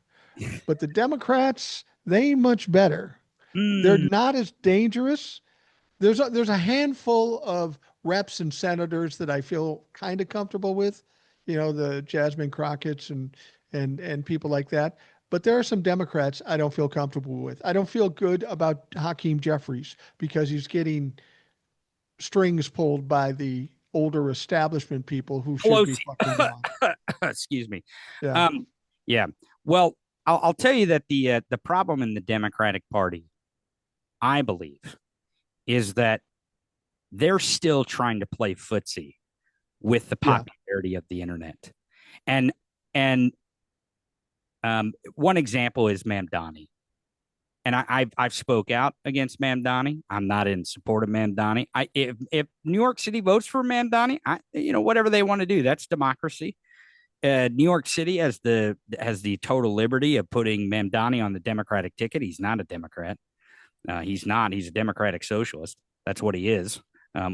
but the Democrats, they ain't much better. They're not as dangerous. There's a handful of reps and senators that I feel kind of comfortable with, the Jasmine Crockett's and people like that. But there are some Democrats I don't feel comfortable with. I don't feel good about Hakeem Jeffries because he's getting strings pulled by the older establishment people who should be fucking gone. Excuse me. Yeah. Yeah. Well, I'll tell you that the problem in the Democratic Party, I believe, is that they're still trying to play footsie with the Yeah. popularity of the internet. And and one example is Mamdani. And I've spoke out against Mamdani. I'm not in support of Mamdani. If New York City votes for Mamdani, whatever they want to do, that's democracy. New York City has the total liberty of putting Mamdani on the Democratic ticket. He's not a Democrat. He's not. He's a Democratic socialist. That's what he is,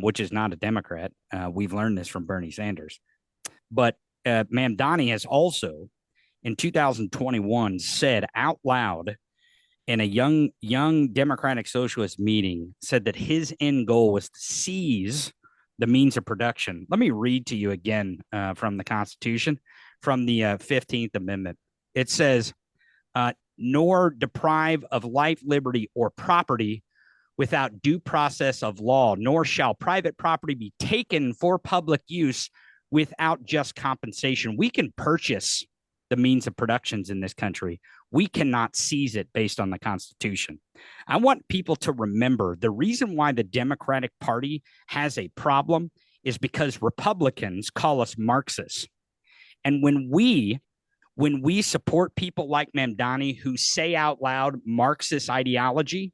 which is not a Democrat. We've learned this from Bernie Sanders. But Mamdani has also, in 2021, said out loud in a young Democratic socialist meeting, said that his end goal was to seize the means of production. Let me read to you again from the Constitution, from the 15th Amendment. It says, nor deprive of life, liberty, or property without due process of law, nor shall private property be taken for public use without just compensation. We can purchase the means of productions in this country. We cannot seize it based on the Constitution. I want people to remember the reason why the Democratic Party has a problem is because Republicans call us Marxists. And when we support people like Mamdani who say out loud Marxist ideology,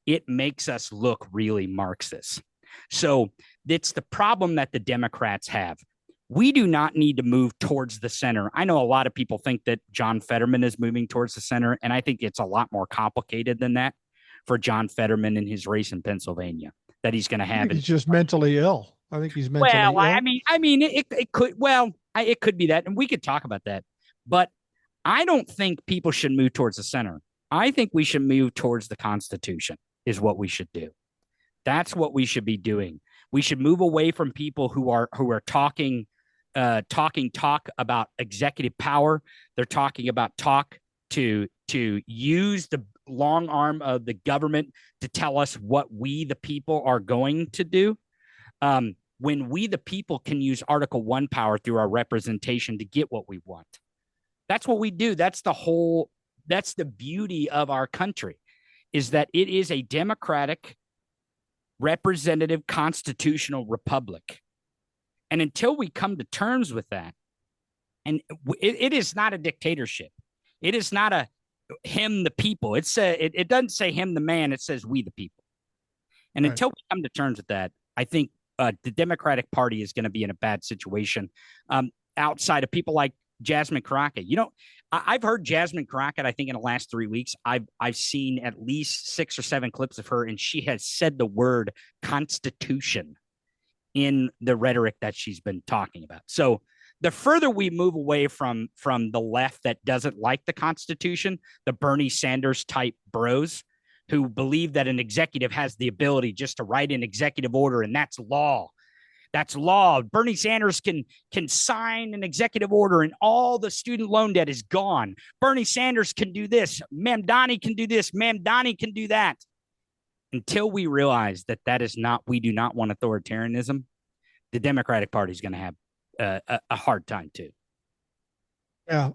it makes us look really Marxist. So it's the problem that the Democrats have. We do not need to move towards the center. I know a lot of people think that John Fetterman is moving towards the center, and I think it's a lot more complicated than that for John Fetterman in his race in Pennsylvania that he's going to I have think it. he's just mentally ill. I think he's Well, mentally I ill. mean, I mean, it could it could be that, and we could talk about that. But I don't think people should move towards the center. I think we should move towards the Constitution. Is what we should do. That's what we should be doing. We should move away from people who are talk about executive power. They're talking about talk to use the long arm of the government to tell us what we the people are going to do. When we the people can use Article 1 power through our representation to get what we want. That's what we do. That's the beauty of our country, is that it is a democratic, representative, constitutional republic. And until we come to terms with that, and it is not a dictatorship. It is not a him the people. It doesn't say him the man. It says we the people. And Right. until we come to terms with that, I think the Democratic Party is going to be in a bad situation. Outside of people like Jasmine Crockett, I've heard Jasmine Crockett. I think in the last 3 weeks, I've seen at least 6 or 7 clips of her, and she has said the word Constitution in the rhetoric that she's been talking about. So the further we move away from the left that doesn't like the Constitution, the Bernie Sanders type bros who believe that an executive has the ability just to write an executive order and that's law. That's law. Bernie Sanders can sign an executive order and all the student loan debt is gone. Bernie Sanders can do this. Mamdani can do this. Mamdani can do that. Until we realize that is not, we do not want authoritarianism, the Democratic Party is going to have a hard time too. Yeah.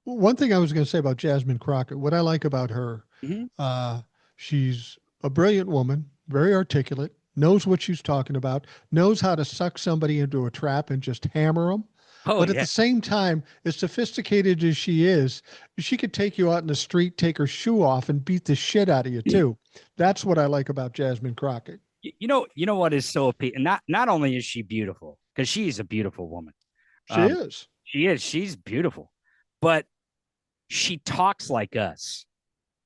One thing I was going to say about Jasmine Crockett, what I like about her, Mm-hmm. she's a brilliant woman, very articulate, knows what she's talking about, knows how to suck somebody into a trap and just hammer them. Oh But at yeah, the same time, as sophisticated as she is, she could take you out in the street, take her shoe off, and beat the shit out of you too. That's what I like about Jasmine Crockett. you know what is so appealing. Not only is she beautiful, because she's a beautiful woman. She Um, is. she's beautiful, but she talks like us,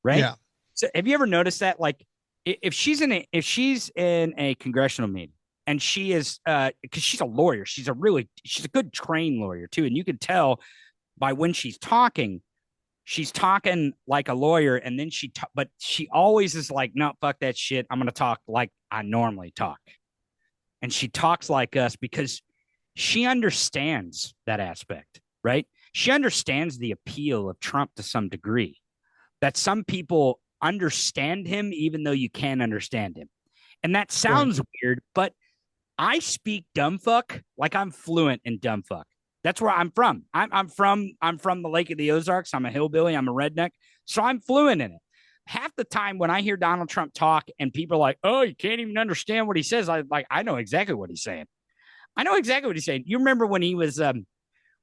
right? Yeah. So have you ever noticed that? Like, if she's in a congressional meeting and she is because she's a lawyer, she's a good trained lawyer too, and you can tell by when she's talking like a lawyer, and then but she always is like, no, fuck that shit. I'm gonna talk like I normally talk, and she talks like us because she understands that aspect, right? She understands the appeal of Trump to some degree. That some people understand him even though you can't understand him. And that Right. sounds weird, but I speak dumb fuck like I'm fluent in dumb fuck. That's where I'm from. I'm from the Lake of the Ozarks. I'm a hillbilly. I'm a redneck. So I'm fluent in it. Half the time when I hear Donald Trump talk and people are like, "Oh, you can't even understand what he says," I know exactly what he's saying. I know exactly what he's saying. You remember when he was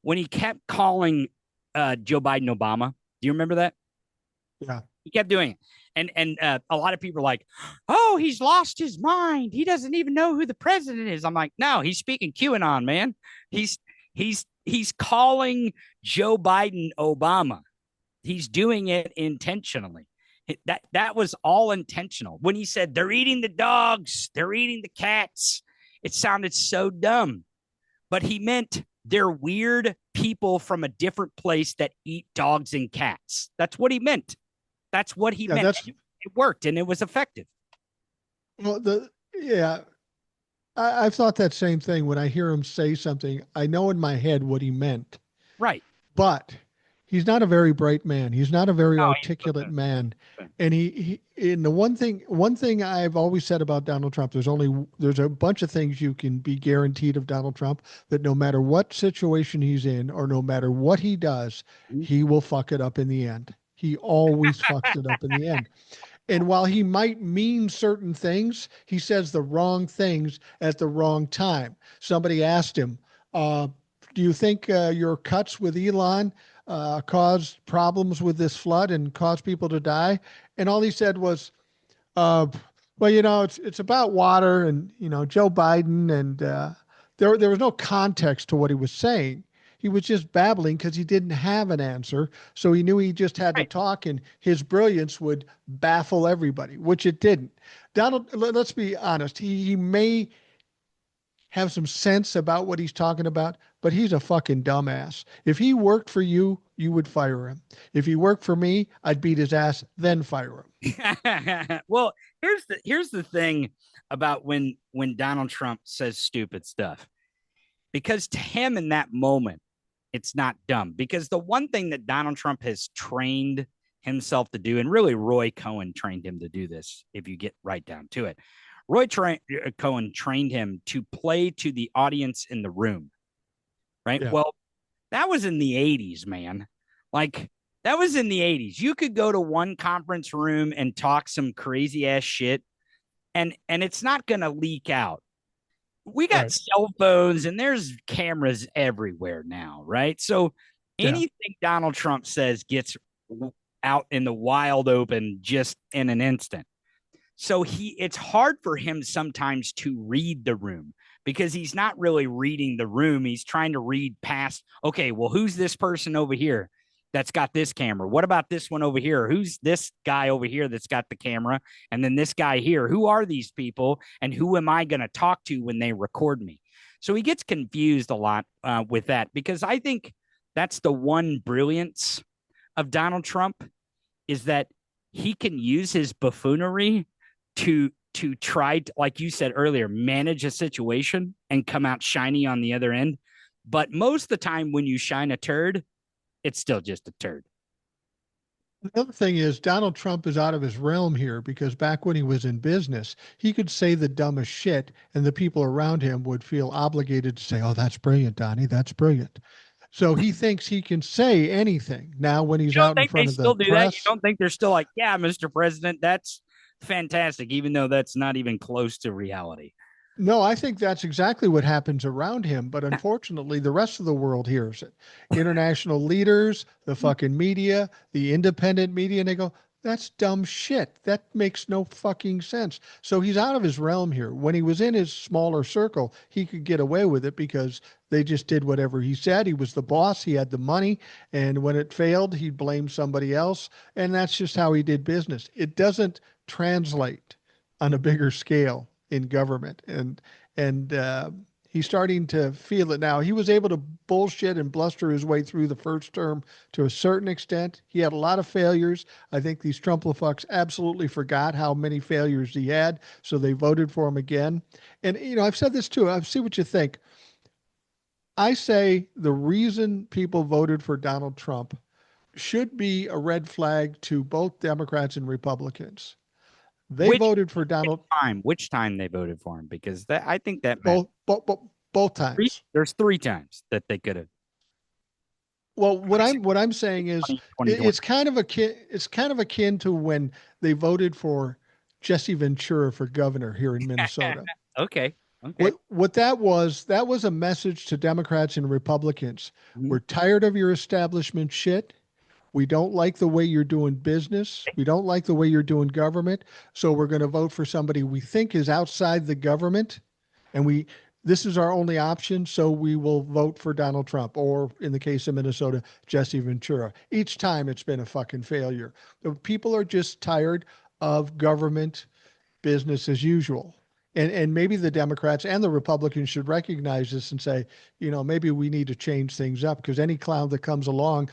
when he kept calling Joe Biden Obama? Do you remember that? Yeah. He kept doing it. And a lot of people are like, "Oh, he's lost his mind. He doesn't even know who the president is." I'm like, "No, he's speaking QAnon, man. He's he's calling Joe Biden Obama. He's doing it intentionally. That was all intentional. When he said they're eating the dogs, they're eating the cats, it sounded so dumb, but he meant they're weird people from a different place that eat dogs and cats. That's what he meant. That's what he Yeah. meant. That's, It worked and it was effective. well, yeah, I've thought that same thing when I hear him say something. I know in my head what he meant, Right. but he's not a very bright man. He's not a very No, articulate man. And in the one thing I've always said about Donald Trump, there's a bunch of things you can be guaranteed of Donald Trump, that no matter what situation he's in or no matter what he does, he will fuck it up in the end. He always fucks it up in the end. And while he might mean certain things, he says the wrong things at the wrong time. Somebody asked him, "Do you think your cuts with Elon caused problems with this flood and caused people to die?" And all he said was, uh, "Well, it's about water and Joe Biden." And there was no context to what he was saying. He was just babbling because he didn't have an answer. So he knew he just had to Right. talk, and his brilliance would baffle everybody, which it didn't. Donald, let's be honest, he may have some sense about what he's talking about, but he's a fucking dumbass. If he worked for you, you would fire him. If he worked for me, I'd beat his ass, then fire him. Well, here's the thing about when Donald Trump says stupid stuff. Because to him in that moment, it's not dumb. Because the one thing that Donald Trump has trained himself to do, and really Roy Cohen trained him to do this, if you get right down to it. Cohen trained him to play to the audience in the room, right? Yeah. Well, that was in the 80s, man. Like, that was in the 80s. You could go to one conference room and talk some crazy ass shit, and it's not going to leak out. We got Right. cell phones and there's cameras everywhere now, right? So Yeah. anything Donald Trump says gets out in the wild open just in an instant. So it's hard for him sometimes to read the room because he's not really reading the room. He's trying to read past, okay, well, who's this person over here that's got this camera? What about this one over here? Who's this guy over here that's got the camera? And then this guy here. Who are these people? And who am I going to talk to when they record me? So he gets confused a lot with that because I think that's the one brilliance of Donald Trump is that he can use his buffoonery to try to, like you said earlier, manage a situation and come out shiny on the other end. But most of the time when you shine a turd, it's still just a turd. The other thing is Donald Trump is out of his realm here because back when he was in business, he could say the dumbest shit and the people around him would feel obligated to say, "Oh, that's brilliant, Donnie. That's brilliant." So he thinks he can say anything now when he's You don't out in think they front of the still do that? You press. don't think they're still like, yeah, Mr. President, that's fantastic, even though that's not even close to reality. No, I think that's exactly what happens around him. But unfortunately, the rest of the world hears it. International leaders, the fucking media, the independent media, and they go, "That's dumb shit. That makes no fucking sense." So he's out of his realm here. When he was in his smaller circle, he could get away with it because they just did whatever he said. He was the boss, he had the money. And when it failed, he'd blame somebody else. And that's just how he did business. It doesn't translate on a bigger scale in government, and he's starting to feel it now. He was able to bullshit and bluster his way through the first term to a certain extent. He had a lot of failures. I think these Trumplafucks absolutely forgot how many failures he had, so they voted for him again. And I've said this too. I see what you think. I say the reason people voted for Donald Trump should be a red flag to both Democrats and Republicans. They Which voted for Donald which time they voted for him? Because that I think that matters. both times. There's three times that they could have. Well, what I'm saying is it's 2020. kind of akin to when they voted for Jesse Ventura for governor here in Minnesota. Okay. Okay. What that was a message to Democrats and Republicans. Mhm. We're tired of your establishment shit. We don't like the way you're doing business. We don't like the way you're doing government. So we're going to vote for somebody we think is outside the government, and we this is our only option. So we will vote for Donald Trump, or in the case of Minnesota, Jesse Ventura. Each time it's been a fucking failure. The people are just tired of government business as usual. And maybe the Democrats and the Republicans should recognize this and say, maybe we need to change things up because any clown that comes along,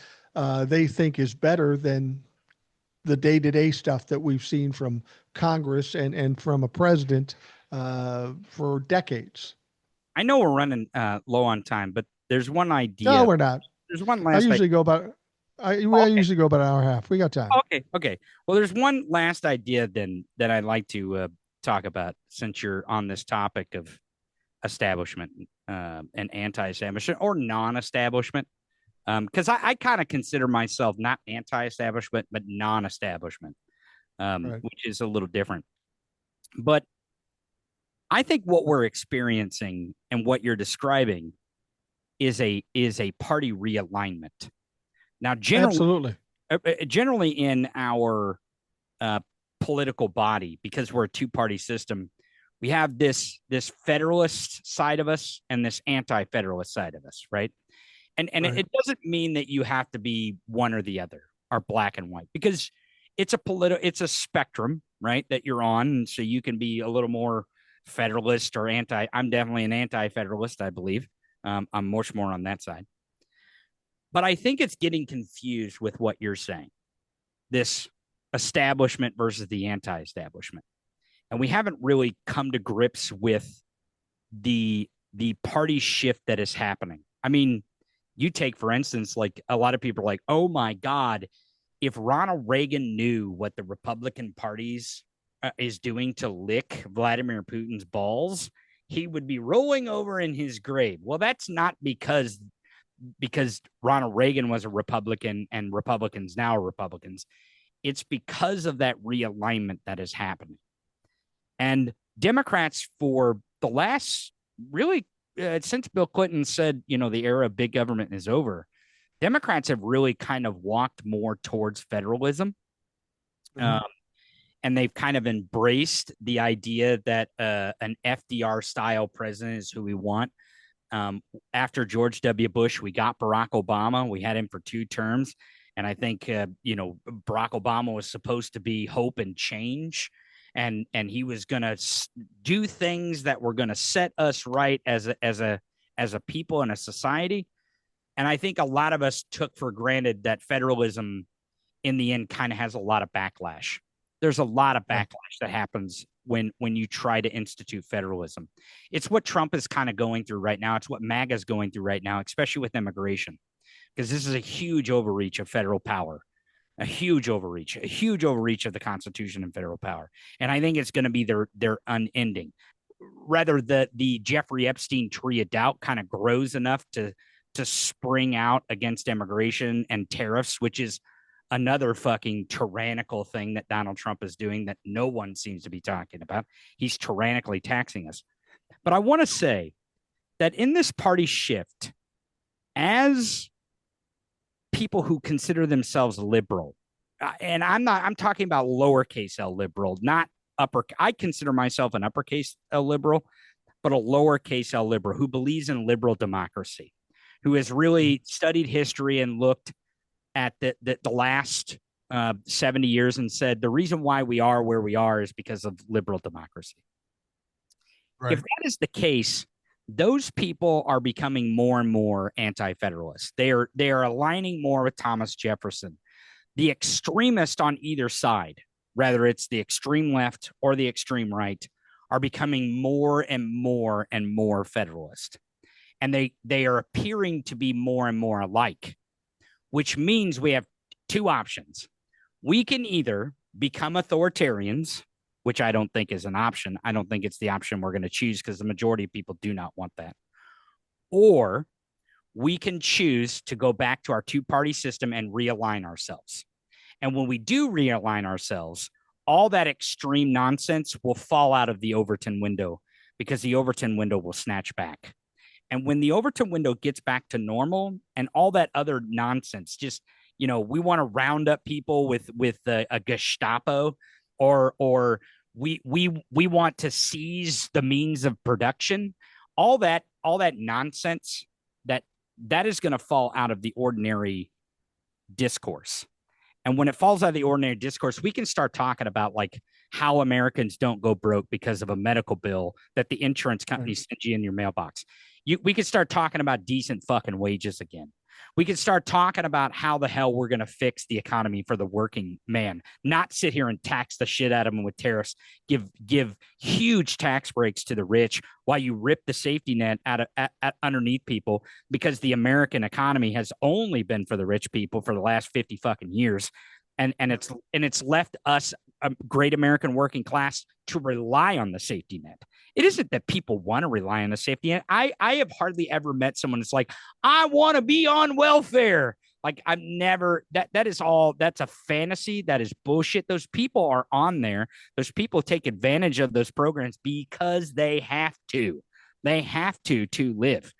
they think is better than the day-to-day stuff that we've seen from Congress and from a president for decades. I know we're running low on time, but there's one No, idea. we're not. There's one I last idea. usually go about I Okay. usually go about an hour and a half. We got time. Okay. Okay. Well, there's one last idea then that I'd like to talk about since you're on this topic of establishment and anti-establishment or non-establishment. Because I kind of consider myself not anti-establishment, but non-establishment, Right. which is a little different. But I think what we're experiencing and what you're describing is a party realignment. Now, Absolutely. generally in our uh, political body, because we're a two-party system, we have this federalist side of us and this anti-federalist side of us, right? And Right. it doesn't mean that you have to be one or the other, or black and white, because it's a spectrum, right? That you're on, and so you can be a little more federalist or anti. I'm definitely an anti-federalist, I believe. I'm much more on that side, but I think it's getting confused with what you're saying. This establishment versus the anti-establishment, and we haven't really come to grips with the party shift that is happening. I mean, you take for instance, like a lot of people are like, "Oh my God, if Ronald Reagan knew what the Republican parties is doing to lick Vladimir Putin's balls, he would be rolling over in his grave." Well, that's not because Ronald Reagan was a Republican and Republicans now are Republicans. It's because of that realignment that is happening. And Democrats, for the last really, since Bill Clinton said, the era of big government is over, Democrats have really kind of walked more towards federalism. Mhm. Um, and they've kind of embraced the idea that an FDR style president is who we want. After George W. Bush, we got Barack Obama. We had him for 2 terms. And I think, Barack Obama was supposed to be hope and change. And he was going to do things that were going to set us right as a people and a society. And I think a lot of us took for granted that federalism in the end kind of has a lot of backlash. There's a lot of Right. backlash that happens when you try to institute federalism. It's what Trump is kind of going through right now. It's what MAGA is going through right now, especially with immigration, because this is a huge overreach of federal power, a huge overreach of the Constitution and federal power. And I think it's going to be their unending. Rather, the Jeffrey Epstein tree of doubt kind of grows enough to spring out against immigration and tariffs, which is another fucking tyrannical thing that Donald Trump is doing that no one seems to be talking about. He's tyrannically taxing us. But I want to say that in this party shift, as people who consider themselves liberal, and I'm talking about lowercase L liberal, not upper. I consider myself an uppercase L liberal, but a lowercase L liberal who believes in liberal democracy, who has really studied history and looked at the last 70 years and said the reason why we are where we are is because of liberal democracy. If Right. that is the case, those people are becoming more and more anti-federalist. They are aligning more with Thomas Jefferson. The extremists on either side, whether it's the extreme left or the extreme right, are becoming more and more and more federalist. And they are appearing to be more and more alike, which means we have two options. We can either become authoritarians, which I don't think is an option. I don't think it's the option we're going to choose because the majority of people do not want that. Or we can choose to go back to our two-party system and realign ourselves. And when we do realign ourselves, all that extreme nonsense will fall out of the Overton window because the Overton window will snatch back. And when the Overton window gets back to normal and all that other nonsense, just, we want to round up people with a Gestapo, or we want to seize the means of production, all that nonsense, that is going to fall out of the ordinary discourse. And when it falls out of the ordinary discourse, we can start talking about like how Americans don't go broke because of a medical bill that the insurance company sends you in your mailbox. We could start talking about decent fucking wages again. We could start talking about how the hell we're going to fix the economy for the working man, not sit here and tax the shit out of them with tariffs, give huge tax breaks to the rich while you rip the safety net out of underneath people, because the American economy has only been for the rich people for the last 50 fucking years. And it's left us, a great American working class, to rely on the safety net. It isn't that people want to rely on the safety net. I have hardly ever met someone that's like, I want to be on welfare. Like, I've never, that's a fantasy. That is bullshit. Those people are on there. Those people take advantage of those programs because they have to. They have to live.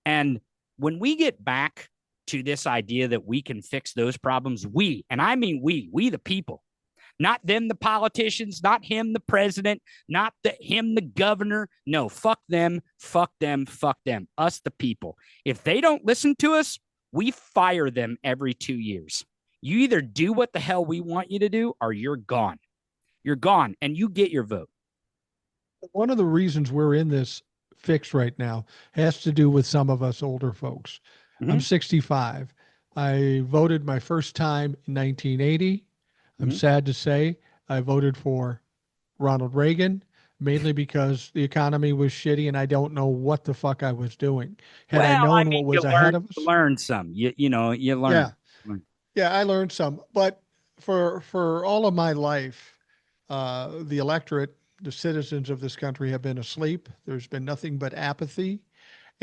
And when we get back to this idea that we can fix those problems, and I mean we the people, not them, the politicians, not him, the president, not him, the governor. No, fuck them, fuck them, fuck them. Us, the people. If they don't listen to us, we fire them every 2 years. You either do what the hell we want you to do, or you're gone. You're gone, and you get your vote. One of the reasons we're in this fix right now has to do with some of us older folks. I'm 65. I voted my first time in 1980. I'm sad to say I voted for Ronald Reagan, mainly because the economy was shitty and I don't know what the fuck I was doing. Had I known what was ahead of us, you learn some. You learn. yeah, yeah, I learned some. But for all of my life, the electorate, the citizens of this country have been asleep. There's been nothing but apathy.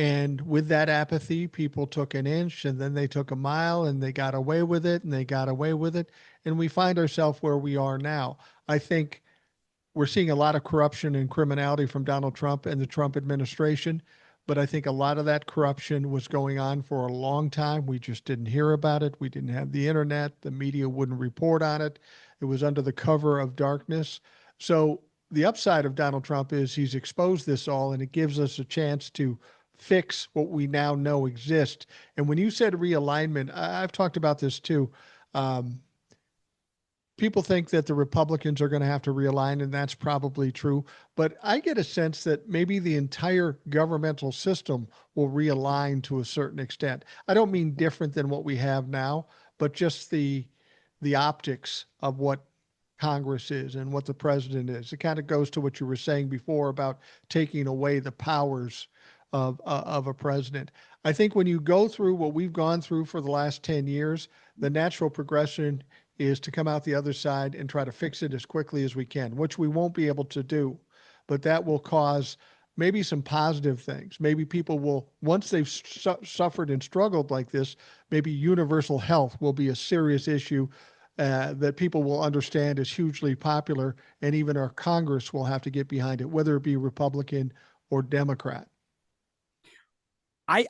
And with that apathy, people took an inch and then they took a mile and they got away with it and they got away with it. And we find ourselves where we are now. I think we're seeing a lot of corruption and criminality from Donald Trump and the Trump administration. But I think a lot of that corruption was going on for a long time. We just didn't hear about it. We didn't have the internet. The media wouldn't report on it. It was under the cover of darkness. So the upside of Donald Trump is he's exposed this all, and it gives us a chance to fix what we now know exists. And when you said realignment, I've talked about this too. Um, People think that the Republicans are going to have to realign, and that's probably true. But I get a sense that maybe the entire governmental system will realign to a certain extent. I don't mean different than what we have now, but just the optics of what Congress is and what the president is. It kind of goes to what you were saying before about taking away the powers of a president. I think when you go through what we've gone through for the last 10 years, the natural progression is to come out the other side and try to fix it as quickly as we can, which we won't be able to do. But that will cause maybe some positive things. Maybe people will, once they've suffered and struggled like this, maybe universal health will be a serious issue that people will understand is hugely popular, and even our Congress will have to get behind it, whether it be Republican or Democrat. I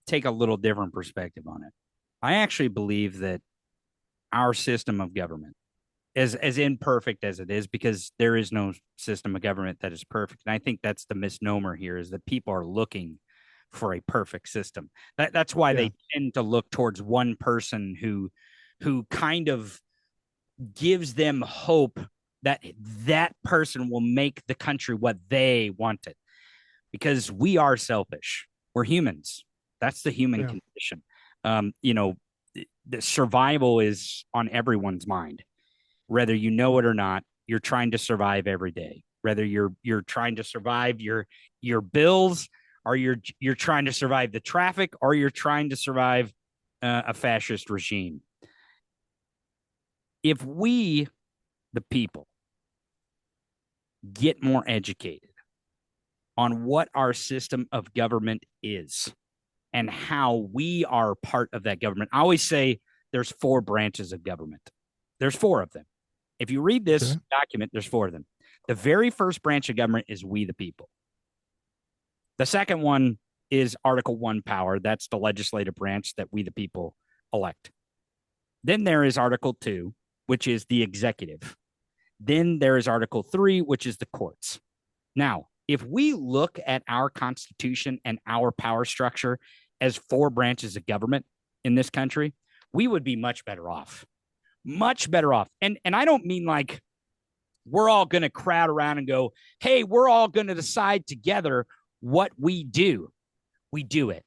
take a little different perspective on it. I actually believe that our system of government, as imperfect as it is, because there is no system of government that is perfect. And I think that's the misnomer here, is that people are looking for a perfect system. That's why they tend to look towards one person who kind of gives them hope that that person will make the country what they want it. Because we are selfish. We're humans. That's the human condition. The survival is on everyone's mind, whether you know it or not. You're trying to survive every day, whether you're trying to survive your bills, or you're trying to survive the traffic, or you're trying to survive a fascist regime. If we, the people, get more educated on what our system of government is, and how we are part of that government. I always say there's 4 branches of government. There's 4 of them. If you read this document, there's 4 of them. The very first branch of government is we the people. The second one is Article 1 power. That's the legislative branch that we the people elect. Then there is Article 2, which is the executive. Then there is Article 3, which is the courts. Now, if we look at our Constitution and our power structure as 4 branches of government in this country, we would be much better off. Much better off. And I don't mean like we're all going to crowd around and go, hey, we're all going to decide together what we do. We do it.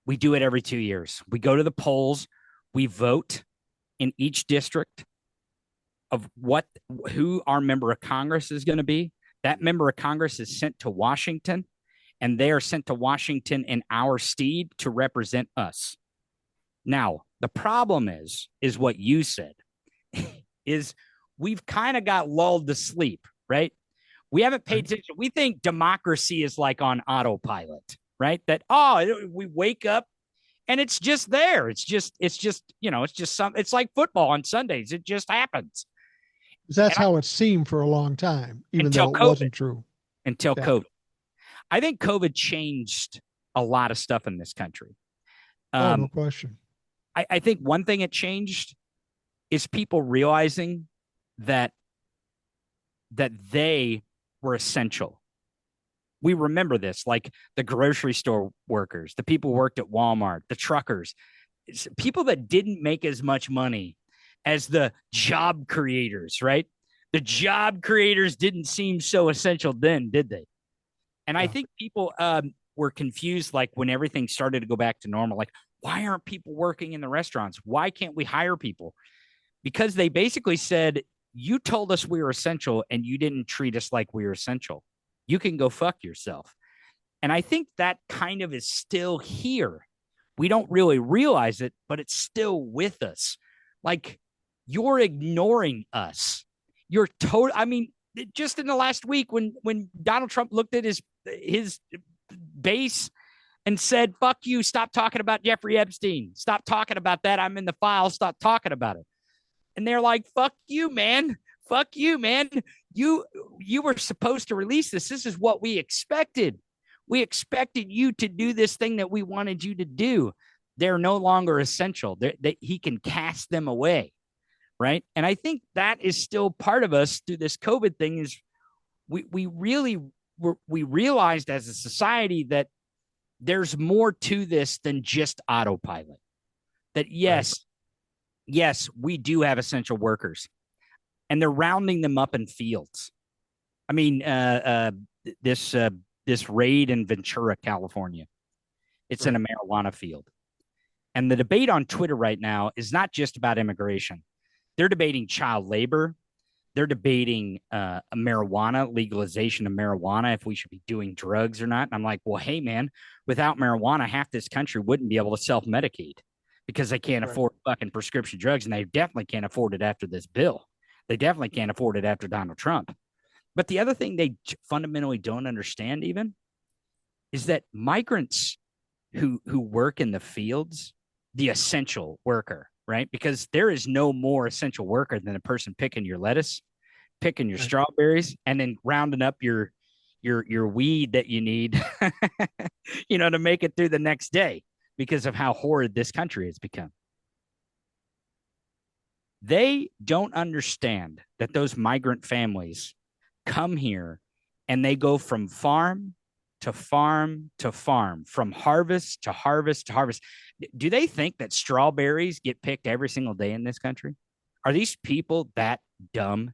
We do it every 2 years. We go to the polls. We vote in each district of who our member of Congress is going to be. That member of Congress is sent to Washington, and they are sent to Washington in our stead to represent us. Now, the problem is what you said, is we've kind of got lulled to sleep, right? We haven't paid attention. We think democracy is like on autopilot, right? That, we wake up and it's just there. It's just, it's like football on Sundays. It just happens. That's how it seemed for a long time, even though it wasn't true. Until COVID. I think COVID changed a lot of stuff in this country. No question. I think one thing it changed is people realizing that they were essential. We remember this, like the grocery store workers, the people who worked at Walmart, the truckers, people that didn't make as much money as the job creators, right? The job creators didn't seem so essential then, did they? And I think people were confused, like when everything started to go back to normal, like, why aren't people working in the restaurants? Why can't we hire people? Because they basically said, you told us we were essential and you didn't treat us like we were essential. You can go fuck yourself. And I think that kind of is still here. We don't really realize it, but it's still with us. Like, you're ignoring us. You're I mean, just in the last week when Donald Trump looked at his base and said, fuck you, stop talking about Jeffrey Epstein. Stop talking about that. I'm in the file. Stop talking about it. And they're like, fuck you, man. Fuck you, man. You were supposed to release this. This is what we expected. We expected you to do this thing that we wanted you to do. They're no longer essential. He can cast them away, right? And I think that is still part of us through this COVID thing. Is we realized as a society that there's more to this than just autopilot. That yes, we do have essential workers, and they're rounding them up in fields. I mean, this raid in Ventura, California, it's in a marijuana field. And the debate on Twitter right now is not just about immigration. They're debating child labor. They're debating marijuana, legalization of marijuana, if we should be doing drugs or not. And I'm like, well, hey, man, without marijuana, half this country wouldn't be able to self-medicate because they can't afford fucking prescription drugs. And they definitely can't afford it after this bill. They definitely can't afford it after Donald Trump. But the other thing they fundamentally don't understand even is that migrants who work in the fields, the essential worker, right? Because there is no more essential worker than a person picking your lettuce, picking your strawberries, and then rounding up your weed that you need, to make it through the next day because of how horrid this country has become. They don't understand that those migrant families come here and they go from farm to farm to farm, from harvest to harvest to harvest. Do they think that strawberries get picked every single day in this country? Are these people that dumb?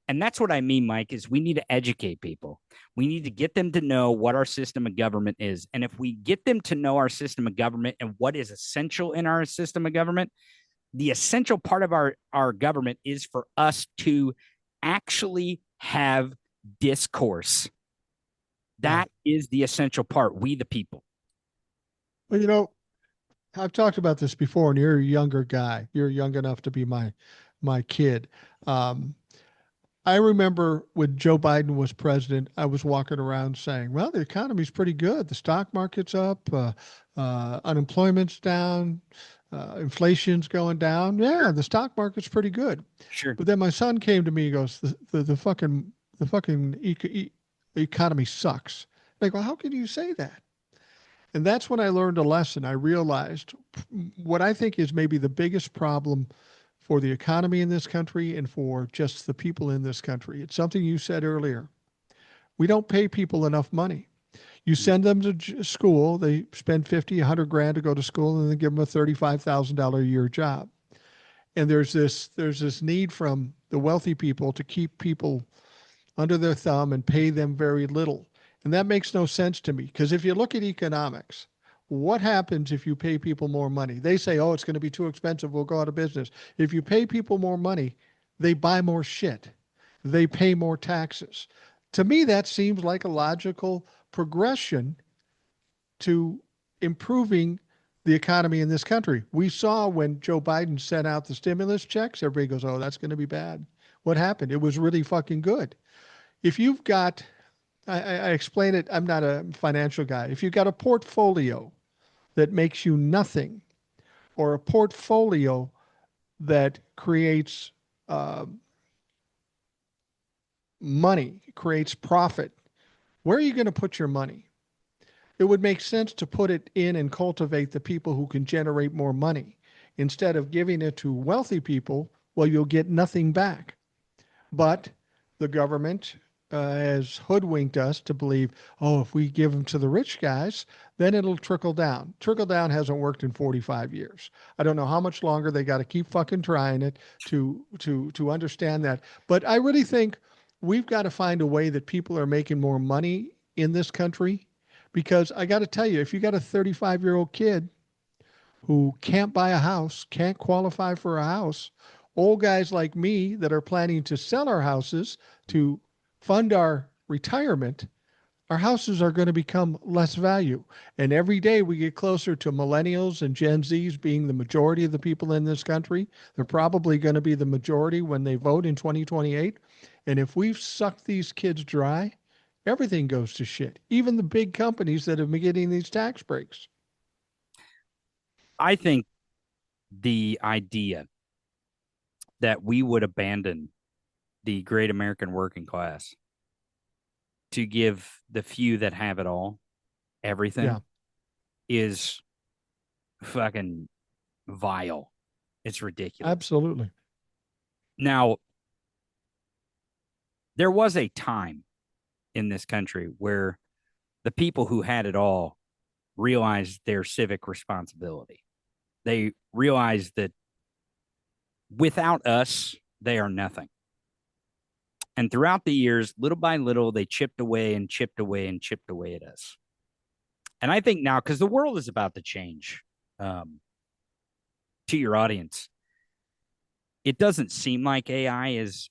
And that's what I mean, Mike, is we need to educate people. We need to get them to know what our system of government is. And if we get them to know our system of government and what is essential in our system of government, the essential part of our government is for us to actually have discourse. That is the essential part. We, the people. Well, I've talked about this before, and you're a younger guy. You're young enough to be my kid. I remember when Joe Biden was president, I was walking around saying, well, the economy's pretty good. The stock market's up, unemployment's down, inflation's going down. Yeah, Sure. the stock market's pretty good. Sure. But then my son came to me and goes, the fucking economy sucks. And I go, how can you say that? And that's when I learned a lesson. I realized what I think is maybe the biggest problem for the economy in this country and for just the people in this country. It's something you said earlier. We don't pay people enough money. You send them to school, they spend 50, 100 grand to go to school, and then give them a $35,000 a year job. And there's this need from the wealthy people to keep people under their thumb and pay them very little. And that makes no sense to me because if you look at economics, what happens if you pay people more money? They say, oh, it's going to be too expensive. We'll go out of business. If you pay people more money, they buy more shit. They pay more taxes. To me, that seems like a logical progression to improving the economy in this country. We saw when Joe Biden sent out the stimulus checks, everybody goes, oh, that's going to be bad. What happened? It was really fucking good. If you've got, I explain it, I'm not a financial guy. If you've got a portfolio that makes you nothing, or a portfolio that creates uh, money, creates profit, where are you going to put your money? It would make sense to put it in and cultivate the people who can generate more money instead of giving it to wealthy people. Well, you'll get nothing back. But the government has hoodwinked us to believe, oh, if we give them to the rich guys, then it'll trickle down. Trickle down hasn't worked in 45 years. I don't know how much longer they got to keep fucking trying it to understand that. But I really think we've got to find a way that people are making more money in this country. Because I got to tell you, if you got a 35-year-old kid who can't buy a house, can't qualify for a house, old guys like me that are planning to sell our houses to fund our retirement, our houses are going to become less value. And every day we get closer to millennials and Gen Zs being the majority of the people in this country. They're probably going to be the majority when they vote in 2028. And if we've sucked these kids dry, everything goes to shit. Even the big companies that have been getting these tax breaks. I think the idea that we would abandon the great American working class to give the few that have it all Yeah, everything is fucking vile. It's ridiculous. absolutely. Now, there was a time in this country where the people who had it all realized their civic responsibility. They realized that without us, they are nothing. And throughout the years, little by little, they chipped away and chipped away and chipped away at us. And I think now, because the world is about to change, um, to your audience, it doesn't seem like AI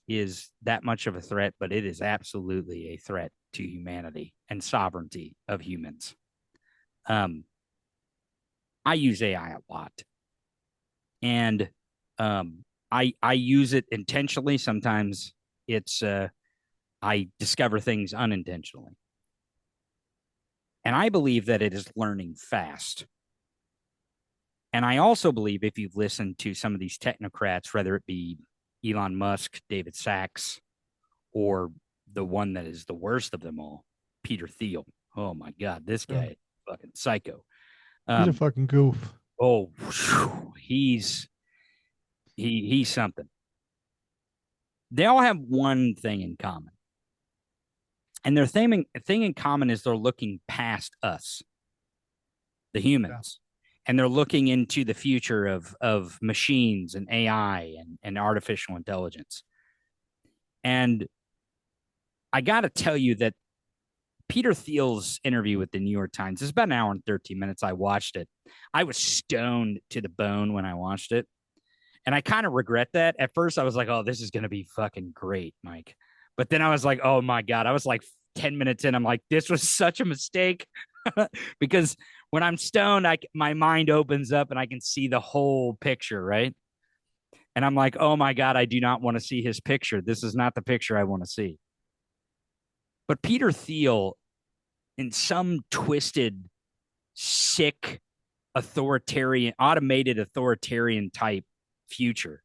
is that much of a threat, but it is absolutely a threat to humanity and sovereignty of humans. Um, I use AI a lot, and I use it intentionally. Sometimes it's I discover things unintentionally, and I believe that it is learning fast. And I also believe if you've listened to some of these technocrats, whether it be Elon Musk, David Sachs, or the one that is the worst of them all, Peter Thiel. Oh my God, this Yeah. guy is fucking psycho. He's a Um, fucking goof. oh, whew, he's something. They all have one thing in common, and their thing in common is they're looking past us, the Yeah. humans, and they're looking into the future of machines and AI and artificial intelligence. And I got to tell you that Peter Thiel's interview with the New York Times is about an hour and 13 minutes. I watched it. I was stoned to the bone when I watched it. And I kind of regret that. At first, I was like, oh, this is going to be fucking great, Mike. But then I was like, oh my God. I was like 10 minutes in. I'm like, this was such a mistake. Because when I'm stoned, my mind opens up and I can see the whole picture, right? And I'm like, oh my God, I do not want to see his picture. This is not the picture I want to see. But Peter Thiel, in some twisted, sick, authoritarian, automated authoritarian type future,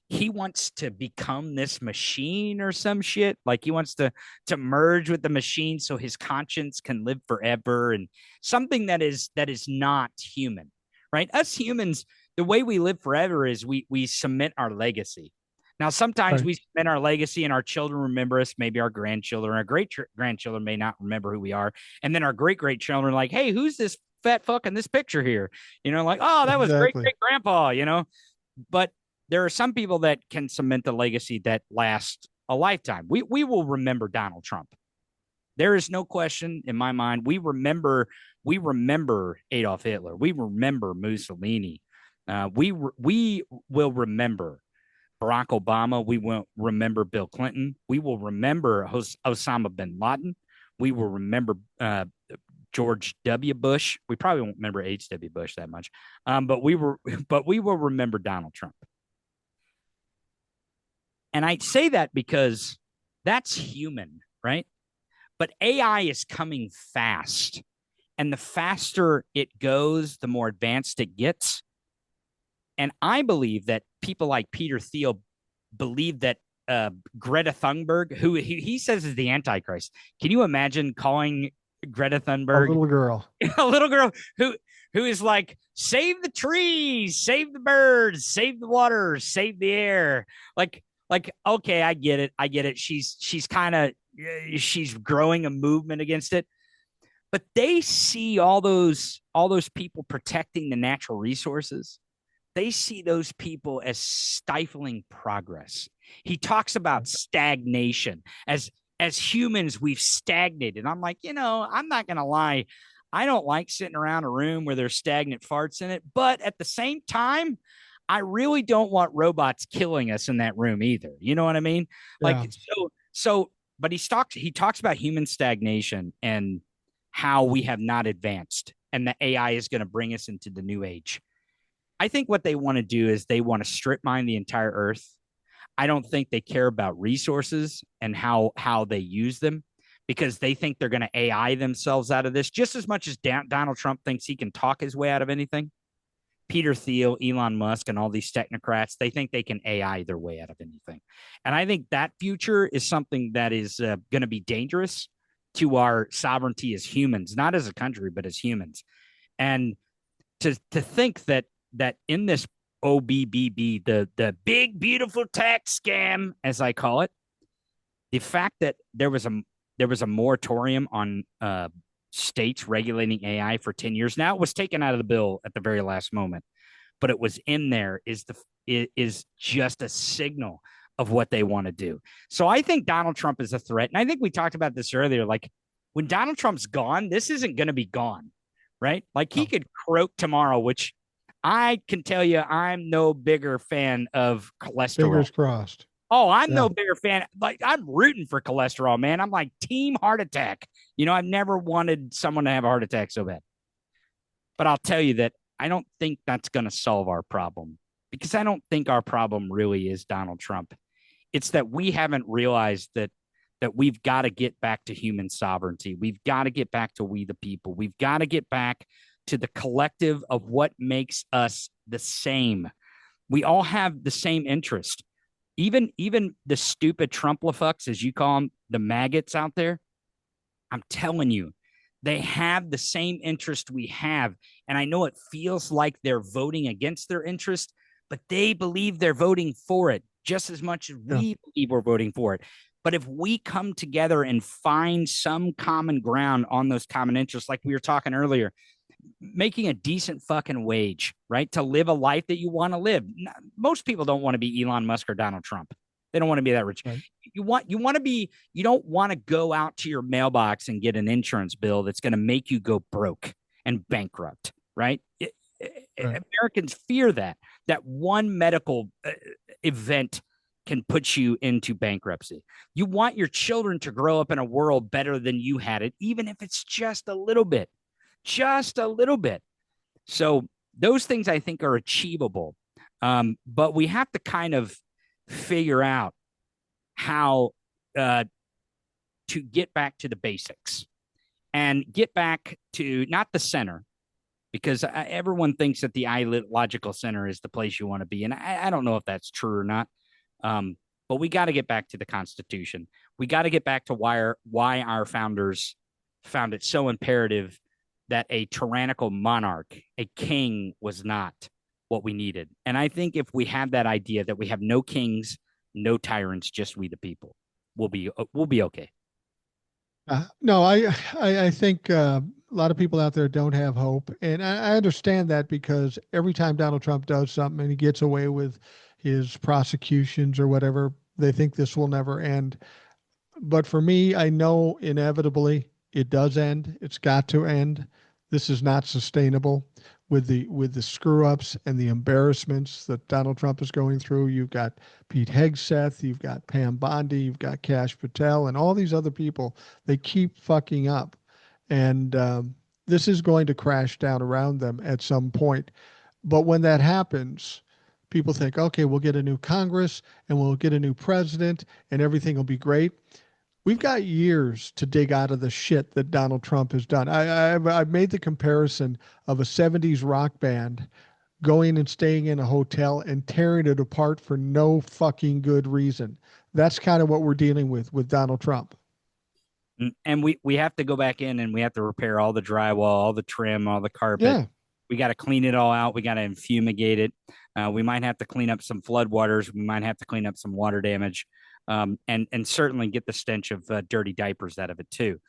he wants to become this machine or some shit. Like he wants to merge with the machine so his conscience can live forever, and something that is not human, right? Us humans, the way we live forever is we cement our legacy. Now, sometimes Right. we cement our legacy and our children remember us, maybe our grandchildren, our great grandchildren may not remember who we are. And then our great great children are like, hey, who's this fat fuck in this picture here? Like, oh, that was great Exactly. great grandpa. But there are some people that can cement a legacy that lasts a lifetime. We will remember Donald Trump. There is no question in my mind. We remember Adolf Hitler. We remember Mussolini. We will remember Barack Obama. We will remember Bill Clinton. We will remember Osama bin Laden. We will remember George W. Bush. We probably won't remember H.W. Bush that much, but we will remember Donald Trump. And I say that because that's human, right? But AI is coming fast. And the faster it goes, the more advanced it gets. And I believe that people like Peter Thiel believe that Greta Thunberg, who he says is the Antichrist, can you imagine calling Greta A Thunberg little girl. a little girl who is like, save the trees, save the birds, save the water, save the air? Like, okay, I get it. She's kind of she's growing a movement against it, but they see all those people protecting the natural resources. They see those people as stifling progress. He talks about stagnation. As humans, we've stagnated. I'm like, I'm not gonna lie. I don't like sitting around a room where there's stagnant farts in it, but at the same time, I really don't want robots killing us in that room either. You know what I mean? Yeah. Like, so but he talks about human stagnation and how we have not advanced, and the AI is going to bring us into the new age. I think what they want to do is they want to strip mine the entire earth. I don't think they care about resources and how they use them, because they think they're going to AI themselves out of this just as much as Donald Trump thinks he can talk his way out of anything. Peter Thiel, Elon Musk, and all these technocrats, they think they can AI their way out of anything. And I think that future is something that is going to be dangerous to our sovereignty as humans, not as a country, but as humans. And to think that in this OBBB, the big beautiful tax scam, as I call it, the fact that there was a moratorium on states regulating AI for 10 years. Now it was taken out of the bill at the very last moment, but it was in there is just a signal of what they want to do. So I think Donald Trump is a threat. And I think we talked about this earlier. Like, when Donald Trump's gone, this isn't going to be gone, right? Like, he No. could croak tomorrow, which I can tell you I'm no bigger fan of cholesterol. Fingers crossed. Oh, I'm Yeah. no bigger fan. Like, I'm rooting for cholesterol, man. I'm like team heart attack. I've never wanted someone to have a heart attack so bad. But I'll tell you that I don't think that's going to solve our problem, because I don't think our problem really is Donald Trump. It's that we haven't realized that we've got to get back to human sovereignty. We've got to get back to we the people. We've got to get back to the collective of what makes us the same. We all have the same interest. Even the stupid Trumplafucks, as you call them, the maggots out there, I'm telling you, they have the same interest we have. And I know it feels like they're voting against their interest, but they believe they're voting for it just as much as Yeah. we believe we're voting for it. But if we come together and find some common ground on those common interests, like we were talking earlier, making a decent fucking wage, right? To live a life that you want to live. Most people don't want to be Elon Musk or Donald Trump. They don't want to be that rich. Right. You don't want to go out to your mailbox and get an insurance bill that's going to make you go broke and bankrupt, right? Right. Americans fear that one medical event can put you into bankruptcy. You want your children to grow up in a world better than you had it, even if it's just a little bit. Just a little bit. So those things I think are achievable. But we have to kind of figure out how uh, to get back to the basics and get back to not the center, because everyone thinks that the ideological center is the place you want to be. And I don't know if that's true or not. Um, but we got to get back to the Constitution. We got to get back to why our founders found it so imperative that a tyrannical monarch, a king, was not what we needed. And I think if we have that idea that we have no kings, no tyrants, just we the people, we'll be okay. No, I think a lot of people out there don't have hope, and I understand that because every time Donald Trump does something and he gets away with his prosecutions or whatever, they think this will never end. But for me, I know inevitably it does end. It's got to end. This is not sustainable with the screw ups and the embarrassments that Donald Trump is going through. You've got Pete Hegseth, you've got Pam Bondi, you've got Kash Patel, and all these other people. They keep fucking up, and this is going to crash down around them at some point. But when that happens, people think, okay, we'll get a new Congress and we'll get a new president and everything will be great. We've got years to dig out of the shit that Donald Trump has done. I've made the comparison of a 70s rock band going and staying in a hotel and tearing it apart for no fucking good reason. That's kind of what we're dealing with Donald Trump. And we have to go back in and we have to repair all the drywall, all the trim, all the carpet. Yeah. We got to clean it all out. We got to infumigate it. We might have to clean up some floodwaters. We might have to clean up some water damage, and certainly get the stench of dirty diapers out of it too.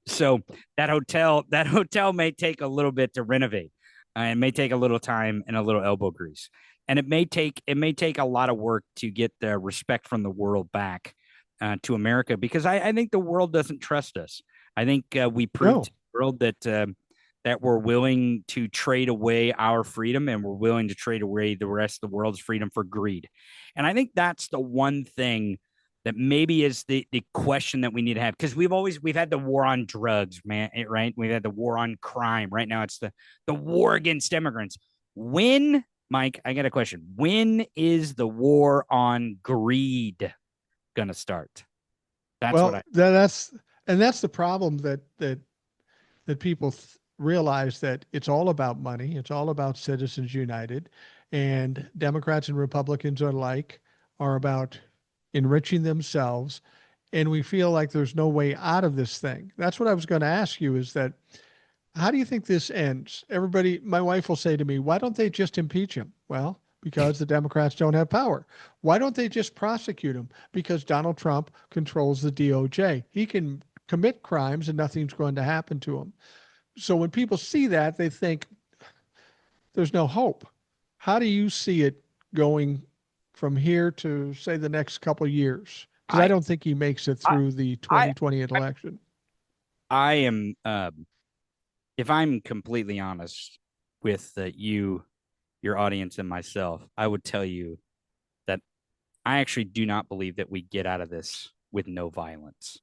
So that hotel may take a little bit to renovate. It may take a little time and a little elbow grease, and it may take a lot of work to get the respect from the world back to America, because I think the world doesn't trust us. I think we proved No. to the world that we're willing to trade away our freedom, and we're willing to trade away the rest of the world's freedom for greed. And I think that's the one thing that maybe is the question that we need to have, because we've had the war on drugs, man, right? We've had the war on crime. Right now it's the war against immigrants. When, Mike, I got a question. When is the war on greed gonna start? That's what Well, I that's the problem that people realize that it's all about money. It's all about Citizens United, and Democrats and Republicans alike are about enriching themselves. And we feel like there's no way out of this thing. That's what I was going to ask you is that how do you think this ends? Everybody, my wife will say to me, why don't they just impeach him? Well, because the Democrats don't have power. Why don't they just prosecute him? Because Donald Trump controls the DOJ. He can commit crimes and nothing's going to happen to him. So when people see that, they think there's no hope. How do you see it going from here to say the next couple of years? Because I I don't think he makes it I through the I 2020 election. I am if I'm completely honest with you, your audience, and myself, I would tell you that I actually do not believe that we get out of this with no violence,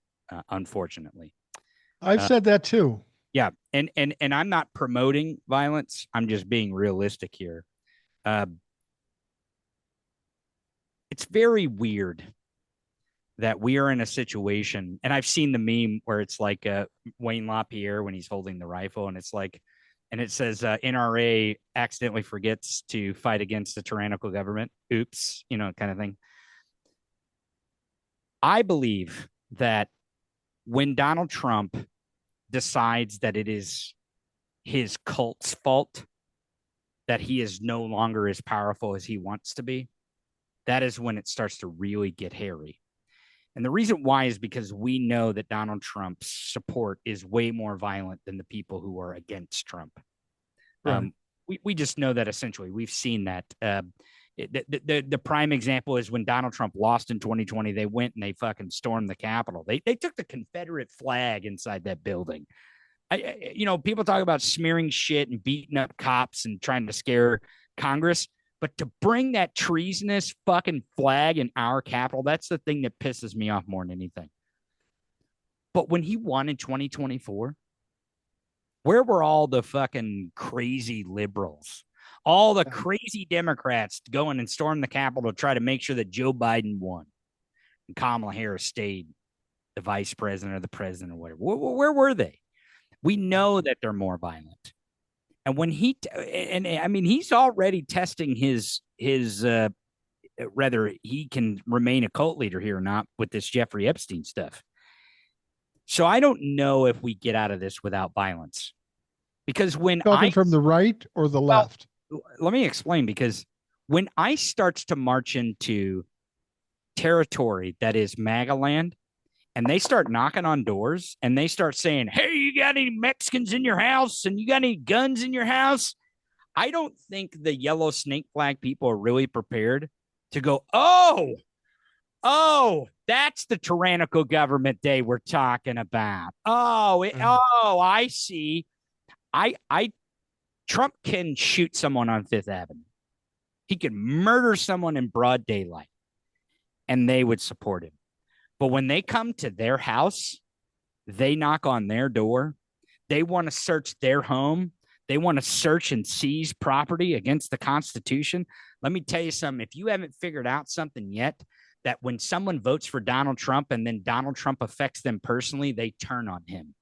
unfortunately. I've Uh, said that too. yeah, and I'm not promoting violence. I'm just being realistic here. Uh, it's very weird that we are in a situation, and I've seen the meme where it's like Wayne LaPierre when he's holding the rifle, and it's like, and it says NRA accidentally forgets to fight against the tyrannical government. Oops, kind of thing. I believe that when Donald Trump decides that it is his cult's fault that he is no longer as powerful as he wants to be, that is when it starts to really get hairy. And the reason why is because we know that Donald Trump's support is way more violent than the people who are against Trump. Right. We just know that essentially. We've seen that. The prime example is when Donald Trump lost in 2020, they went and they fucking stormed the Capitol. They took the Confederate flag inside that building. People talk about smearing shit and beating up cops and trying to scare Congress. But to bring that treasonous fucking flag in our capital, that's the thing that pisses me off more than anything. But when he won in 2024, where were all the fucking crazy liberals? All the Yeah. crazy Democrats going and storm the Capitol to try to make sure that Joe Biden won and Kamala Harris stayed the vice president or the president or whatever. Where were they? We know that they're more violent. And when and I mean, he's already testing his whether he can remain a cult leader here or not with this Jeffrey Epstein stuff. So I don't know if we get out of this without violence. Because when Talking from the right or the well, left? let me explain. Because when ICE starts to march into territory that is MAGA land, and they start knocking on doors and they start saying, "Hey, you got any Mexicans in your house? And you got any guns in your house?" I don't think the yellow snake flag people are really prepared to go, oh, that's the tyrannical government they were talking about. I see. I Trump can shoot someone on Fifth Avenue. He could murder someone in broad daylight and they would support him. But when they come to their house, they knock on their door. They want to search their home. They want to search and seize property against the Constitution. Let me tell you something. If you haven't figured out something yet, that when someone votes for Donald Trump and then Donald Trump affects them personally, they turn on him.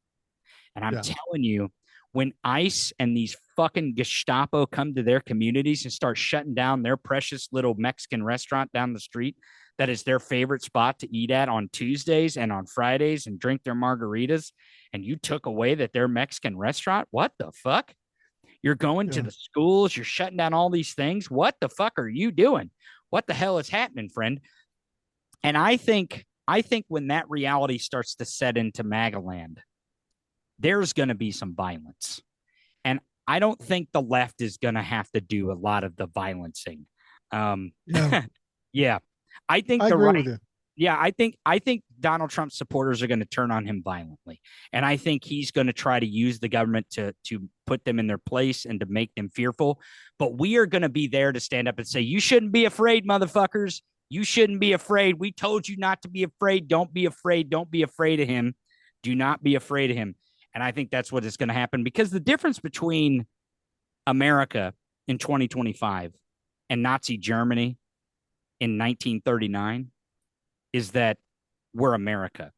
And I'm telling you, when ICE and these fucking Gestapo come to their communities and start shutting down their precious little Mexican restaurant down the street that is their favorite spot to eat at on Tuesdays and on Fridays and drink their margaritas, and you took away that their Mexican restaurant, what the fuck? You're going to the schools, you're shutting down all these things. What the fuck are you doing? What the hell is happening, friend? And I think when that reality starts to set into MAGA land, there's going to be some violence. And I don't think the left is going to have to do a lot of the violencing. Yeah. I think I the agree right. with you. Yeah, I think Donald Trump's supporters are going to turn on him violently. And I think he's going to try to use the government to put them in their place and to make them fearful. But we are going to be there to stand up and say, you shouldn't be afraid, motherfuckers. You shouldn't be afraid. We told you not to be afraid. Don't be afraid. Don't be afraid of him. Do not be afraid of him. And I think that's what is going to happen, because the difference between America in 2025 and Nazi Germany in 1939 is that we're America.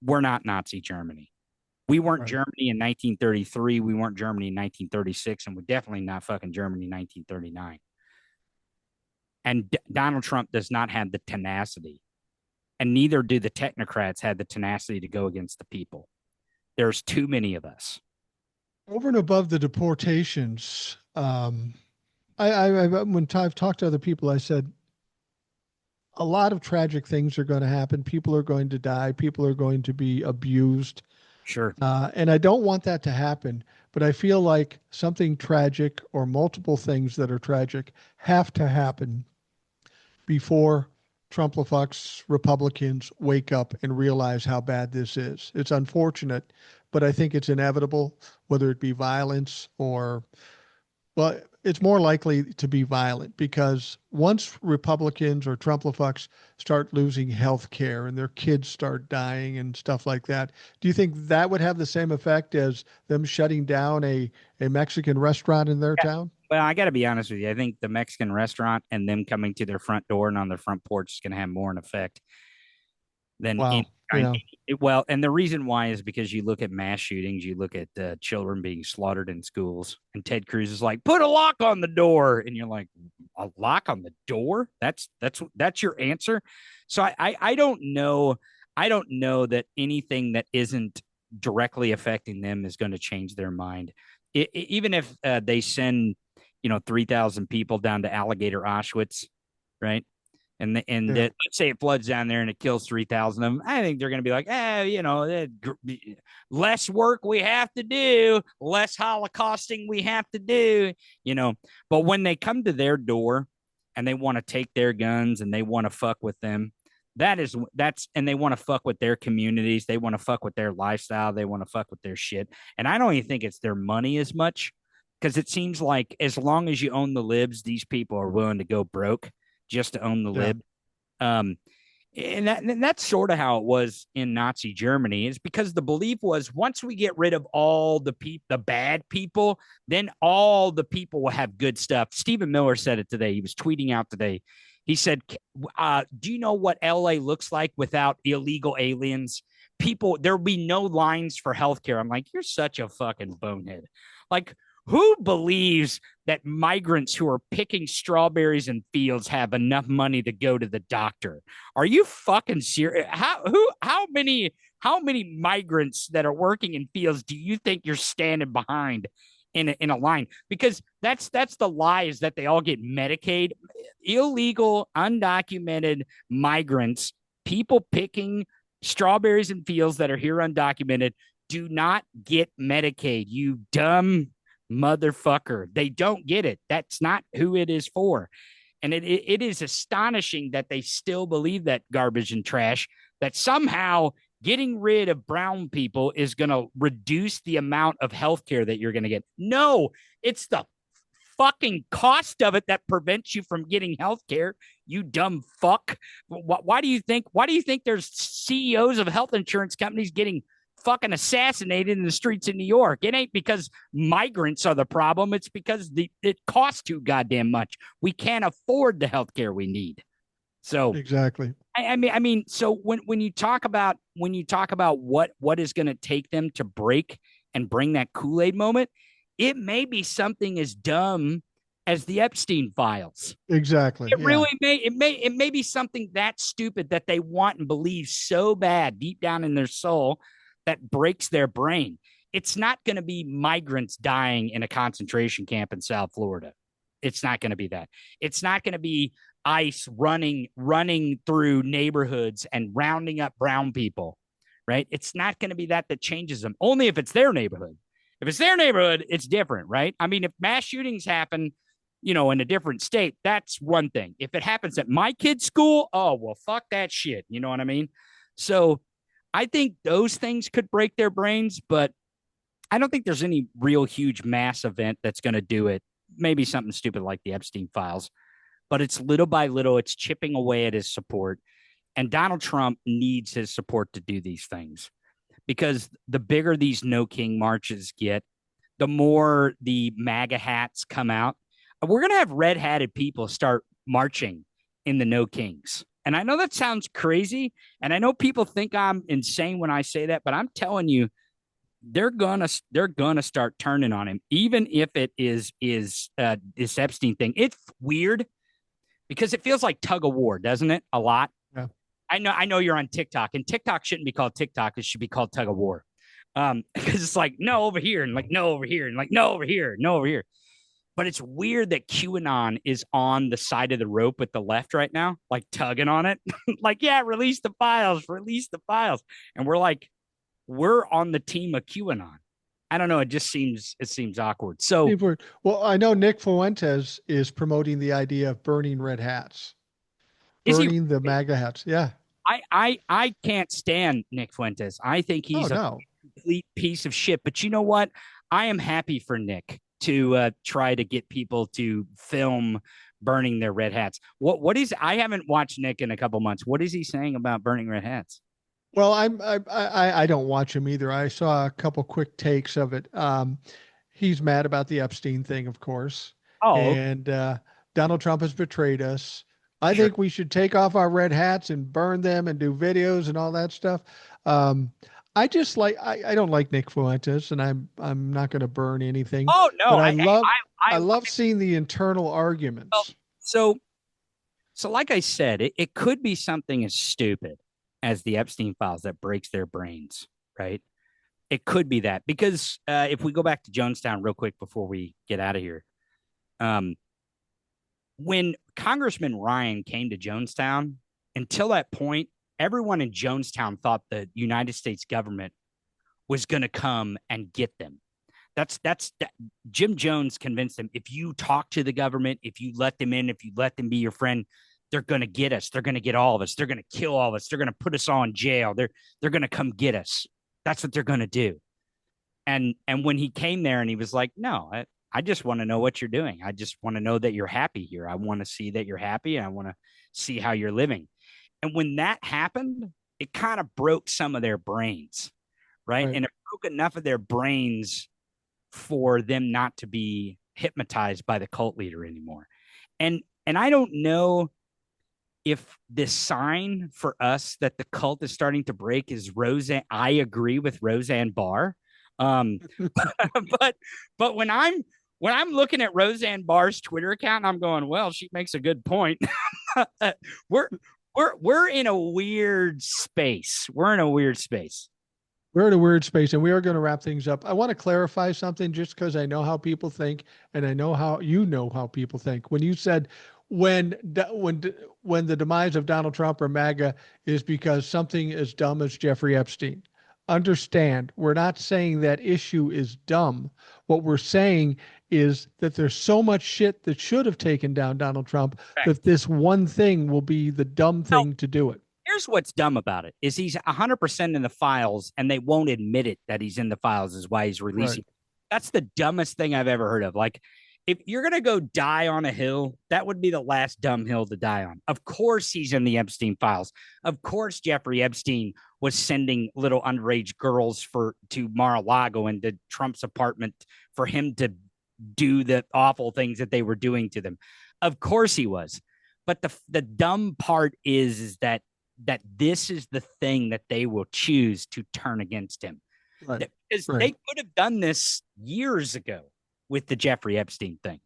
We're not Nazi Germany. We weren't Germany in 1933. We weren't Germany in 1936. And we're definitely not fucking Germany in 1939. And Donald Trump does not have the tenacity. And neither do the technocrats have the tenacity to go against the people. There's too many of us. Over and above the deportations, when I've talked to other people, I said, a lot of tragic things are going to happen. People are going to die. People are going to be abused. Sure. And I don't want that to happen. But I feel like something tragic or multiple things that are tragic have to happen before Trump-lefucks Republicans wake up and realize how bad this is. It's unfortunate, but I think it's inevitable, whether it be violence or, well, it's more likely to be violent, because once Republicans or Trump-lefucks start losing health care and their kids start dying and stuff like that, do you think that would have the same effect as them shutting down a Mexican restaurant in their town? Well, I got to be honest with you. I think the Mexican restaurant and them coming to their front door and on their front porch is going to have more an effect than Wow. well, and the reason why is because you look at mass shootings, you look at children being slaughtered in schools, and Ted Cruz is like, "Put a lock on the door," and you're like, "A lock on the door? That's your answer?" So I don't know. I don't know that anything that isn't directly affecting them is going to change their mind. Even if they send 3,000 people down to Alligator Auschwitz, right? Let's say it floods down there and it kills 3,000 of them. I think they're going to be like, less work we have to do, less holocausting we have to do, But when they come to their door and they want to take their guns and they want to fuck with them, and they want to fuck with their communities. They want to fuck with their lifestyle. They want to fuck with their shit. And I don't even think it's their money as much, because it seems like as long as you own the libs, these people are willing to go broke just to own the lib. And that's sort of how it was in Nazi Germany, is because the belief was once we get rid of all the bad people, then all the people will have good stuff. Stephen Miller said it today. He was tweeting out today. He said, do you know what LA looks like without illegal aliens? People, there'll be no lines for healthcare. I'm like, you're such a fucking bonehead. Like, who believes that migrants who are picking strawberries in fields have enough money to go to the doctor? Are you fucking serious? How many migrants that are working in fields do you think you're standing behind in a line? Because that's the lie, is that they all get Medicaid. Illegal, undocumented migrants, people picking strawberries in fields that are here undocumented, do not get Medicaid. You dumb motherfucker. They don't get it. That's not who it is for. And it is astonishing that they still believe that garbage and trash, that somehow getting rid of brown people is going to reduce the amount of health care that you're going to get. No, it's the fucking cost of it that prevents you from getting health care, you dumb fuck. Why do you think there's CEOs of health insurance companies getting fucking assassinated in the streets of New York? It ain't because migrants are the problem. It's because it costs too goddamn much. We can't afford the health care we need. So Exactly. I mean, so when you talk about what is going to take them to break and bring that Kool-Aid moment, it may be something as dumb as the Epstein files. Exactly. It Yeah. really may be something that stupid that they want and believe so bad deep down in their soul that breaks their brain. It's not going to be migrants dying in a concentration camp in South Florida. It's not going to be that. It's not going to be ICE running through neighborhoods and rounding up brown people, right? It's not going to be that changes them. Only if it's their neighborhood. If it's their neighborhood, it's different, right? I mean, if mass shootings happen, in a different state, that's one thing. If it happens at my kid's school, oh, well, fuck that shit. You know what I mean? So I think those things could break their brains, but I don't think there's any real huge mass event that's going to do it. Maybe something stupid like the Epstein files, but it's little by little, it's chipping away at his support. And Donald Trump needs his support to do these things, because the bigger these No King marches get, the more the MAGA hats come out. We're going to have red hatted people start marching in the No Kings. And I know that sounds crazy. And I know people think I'm insane when I say that, but I'm telling you, they're gonna start turning on him, even if it is this Epstein thing. It's weird because it feels like tug of war, doesn't it? A lot. Yeah. I know you're on TikTok, and TikTok shouldn't be called TikTok. It should be called tug of war. Because it's like no over here and like no over here and like no over here, no over here. But it's weird that QAnon is on the side of the rope with the left right now, like tugging on it, like yeah, release the files, release the files, and we're on the team of QAnon. I don't know. It seems awkward. So Well, I know Nick Fuentes is promoting the idea of burning red hats, is he? burning the MAGA hats. Yeah. I can't stand Nick Fuentes. I think Oh, he's a no. complete piece of shit. But you know what? I am happy for Nick to try to get people to film burning their red hats. What is? I haven't watched Nick in a couple months. What is he saying about burning red hats? Well, I don't watch him either. I saw a couple quick takes of it. He's mad about the Epstein thing, of course, Oh, and Donald Trump has betrayed us. I sure. think we should take off our red hats and burn them and do videos and all that stuff. Um, I don't like Nick Fuentes, and I'm not going to burn anything, Oh no, but I I I love seeing the internal well, arguments. so like I said, it could be something as stupid as the Epstein files that breaks their brains, right? It could be that, because if we go back to Jonestown real quick before we get out of here, um, when Congressman Ryan came to Jonestown, until that point, everyone in Jonestown thought the United States government was going to come and get them. That Jim Jones convinced them, if you talk to the government, if you let them in, if you let them be your friend, they're going to get us. They're going to get all of us. They're going to kill all of us. They're going to put us all in jail. They're going to come get us. That's what they're going to do. And when he came there and he was like, no, I just want to know what you're doing. I just want to know that you're happy here. I want to see that you're happy. And I want to see how you're living. And when that happened, it kind of broke some of their brains, right? Right. And it broke enough of their brains for them not to be hypnotized by the cult leader anymore. And I don't know if this sign for us that the cult is starting to break is Roseanne. I agree with Roseanne Barr. Um, but when I'm looking at Roseanne Barr's Twitter account, I'm going, well, she makes a good point. we're we're in a weird space. We're in a weird space. We're in a weird space, and we are going to wrap things up. I want to clarify something just because I know how people think, and I know how you know how people think. When you said when when the demise of Donald Trump or MAGA is because something as dumb as Jeffrey Epstein, understand we're not saying that issue is dumb. What we're saying is that there's so much shit that should have taken down Donald Trump that this one thing will be the dumb Now, thing to do it. here's what's dumb about it is he's 100% in the files and they won't admit it that he's in the files is why he's Right. releasing. That's the dumbest thing I've ever heard of. Like, if you're going to go die on a hill, that would be the last dumb hill to die on. Of course, he's in the Epstein files. Of course, Jeffrey Epstein was sending little underage girls to Mar-a-Lago and to Trump's apartment for him to do the awful things that they were doing to them. Of course he was. But the dumb part is that this is the thing that they will choose to turn against him. Right. Because Right. they could have done this years ago with the Jeffrey Epstein thing.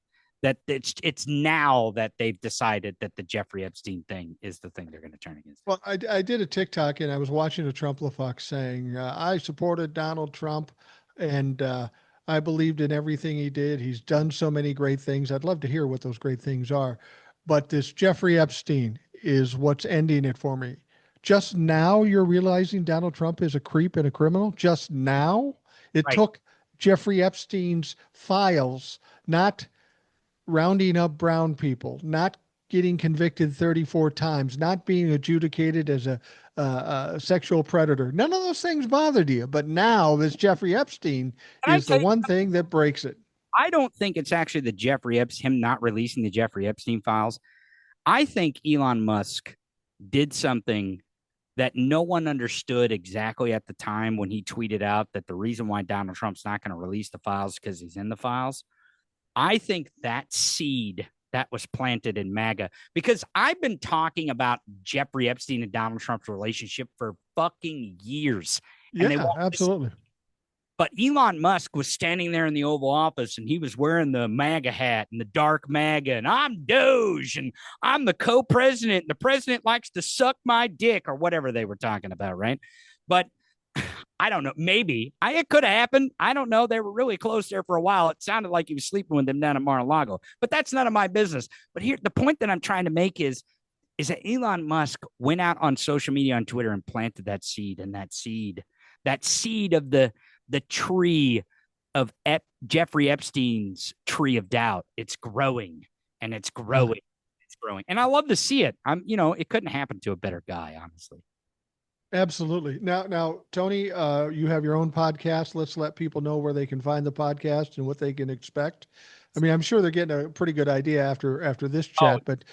That it's now that they've decided that the Jeffrey Epstein thing is the thing they're going to turn against. Well, I did a TikTok and I was watching a Trump LaFox saying, I supported Donald Trump and I believed in everything he did. He's done so many great things. I'd love to hear what those great things are. But this Jeffrey Epstein is what's ending it for me. Just now you're realizing Donald Trump is a creep and a criminal? Just now? It Right. took Jeffrey Epstein's files, not rounding up brown people, not getting convicted 34 times, not being adjudicated as a sexual predator. None of those things bothered you. But now this Jeffrey Epstein And I is the tell you, one thing that breaks it. I don't think it's actually the Jeffrey Epstein, him not releasing the Jeffrey Epstein files. I think Elon Musk did something that no one understood exactly at the time when he tweeted out that the reason why Donald Trump's not going to release the files because he's in the files. I think that seed that was planted in MAGA, because I've been talking about Jeffrey Epstein and Donald Trump's relationship for fucking years. And they Yeah, won't listen. absolutely. But Elon Musk was standing there in the Oval Office and he was wearing the MAGA hat and the dark MAGA, and I'm Doge and I'm the co-president and the president likes to suck my dick or whatever they were talking about, right? But I don't know. Maybe it could have happened. I don't know. They were really close there for a while. It sounded like he was sleeping with them down at Mar-a-Lago, but that's none of my business. But here, the point that I'm trying to make is that Elon Musk went out on social media on Twitter and planted that seed, and that seed of the tree of Jeffrey Epstein's tree of doubt. It's growing and it's growing. It's growing. And I love to see it. It couldn't happen to a better guy, honestly. Absolutely. Now, Tony, you have your own podcast. Let's let people know where they can find the podcast and what they can expect. I mean, I'm sure they're getting a pretty good idea after this chat, but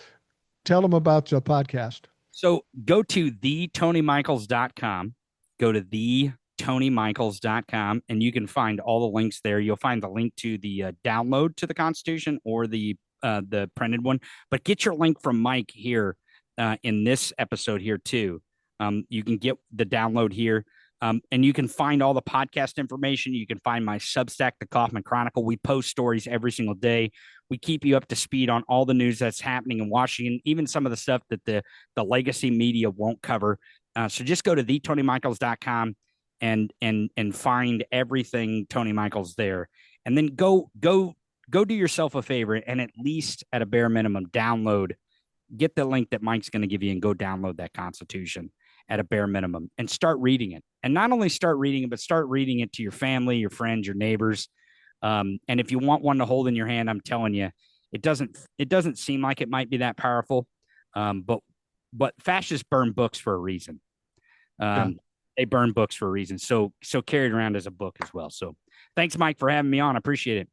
tell them about the podcast. So go to theTonyMichaels.com. Go to theTonyMichaels.com, and you can find all the links there. You'll find the link to the download to the Constitution or the printed one. But get your link from Mike here in this episode here too. You can get the download here. And you can find all the podcast information. You can find my Substack, The Kaufman Chronicle. We post stories every single day. We keep you up to speed on all the news that's happening in Washington, even some of the stuff that the legacy media won't cover. So just go to theTonyMichaels.com and find everything Tony Michaels there. And then go do yourself a favor and at least at a bare minimum get the link that Mike's going to give you and go download that Constitution at a bare minimum and start reading it. And not only start reading it, but start reading it to your family, your friends, your neighbors. And if you want one to hold in your hand, I'm telling you, it doesn't seem like it might be that powerful. But fascists burn books for a reason. They burn books for a reason. So carry it around as a book as well. So thanks, Mike, for having me on. I appreciate it.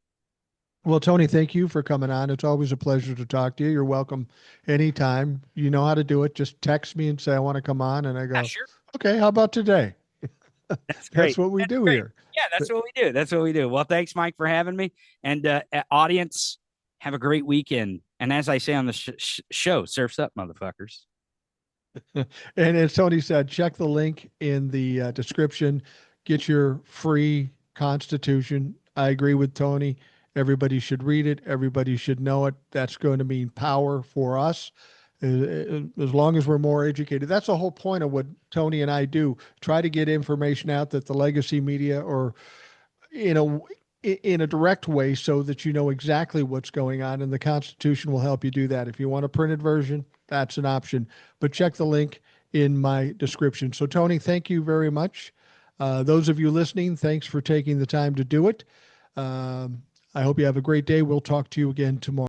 Well, Tony, thank you for coming on. It's always a pleasure to talk to you. You're welcome anytime. You know how to do it. Just text me and say, I want to come on. And I Yeah, go, sure. okay, how about today? That's That's great. what we That's do great. here. Yeah, that's what we do. That's what we do. Well, thanks, Mike, for having me. And audience, have a great weekend. And as I say on the show, surfs up, motherfuckers. And as Tony said, check the link in the description. Get your free Constitution. I agree with Tony. Everybody should read it. Everybody should know it. That's going to mean power for us. As long as we're more educated. That's the whole point of what Tony and I do. Try to get information out that the legacy media or in a direct way so that you know exactly what's going on, and the Constitution will help you do that. If you want a printed version, that's an option, but check the link in my description. So Tony, thank you very much. Those of you listening, thanks for taking the time to do it. I hope you have a great day. We'll talk to you again tomorrow.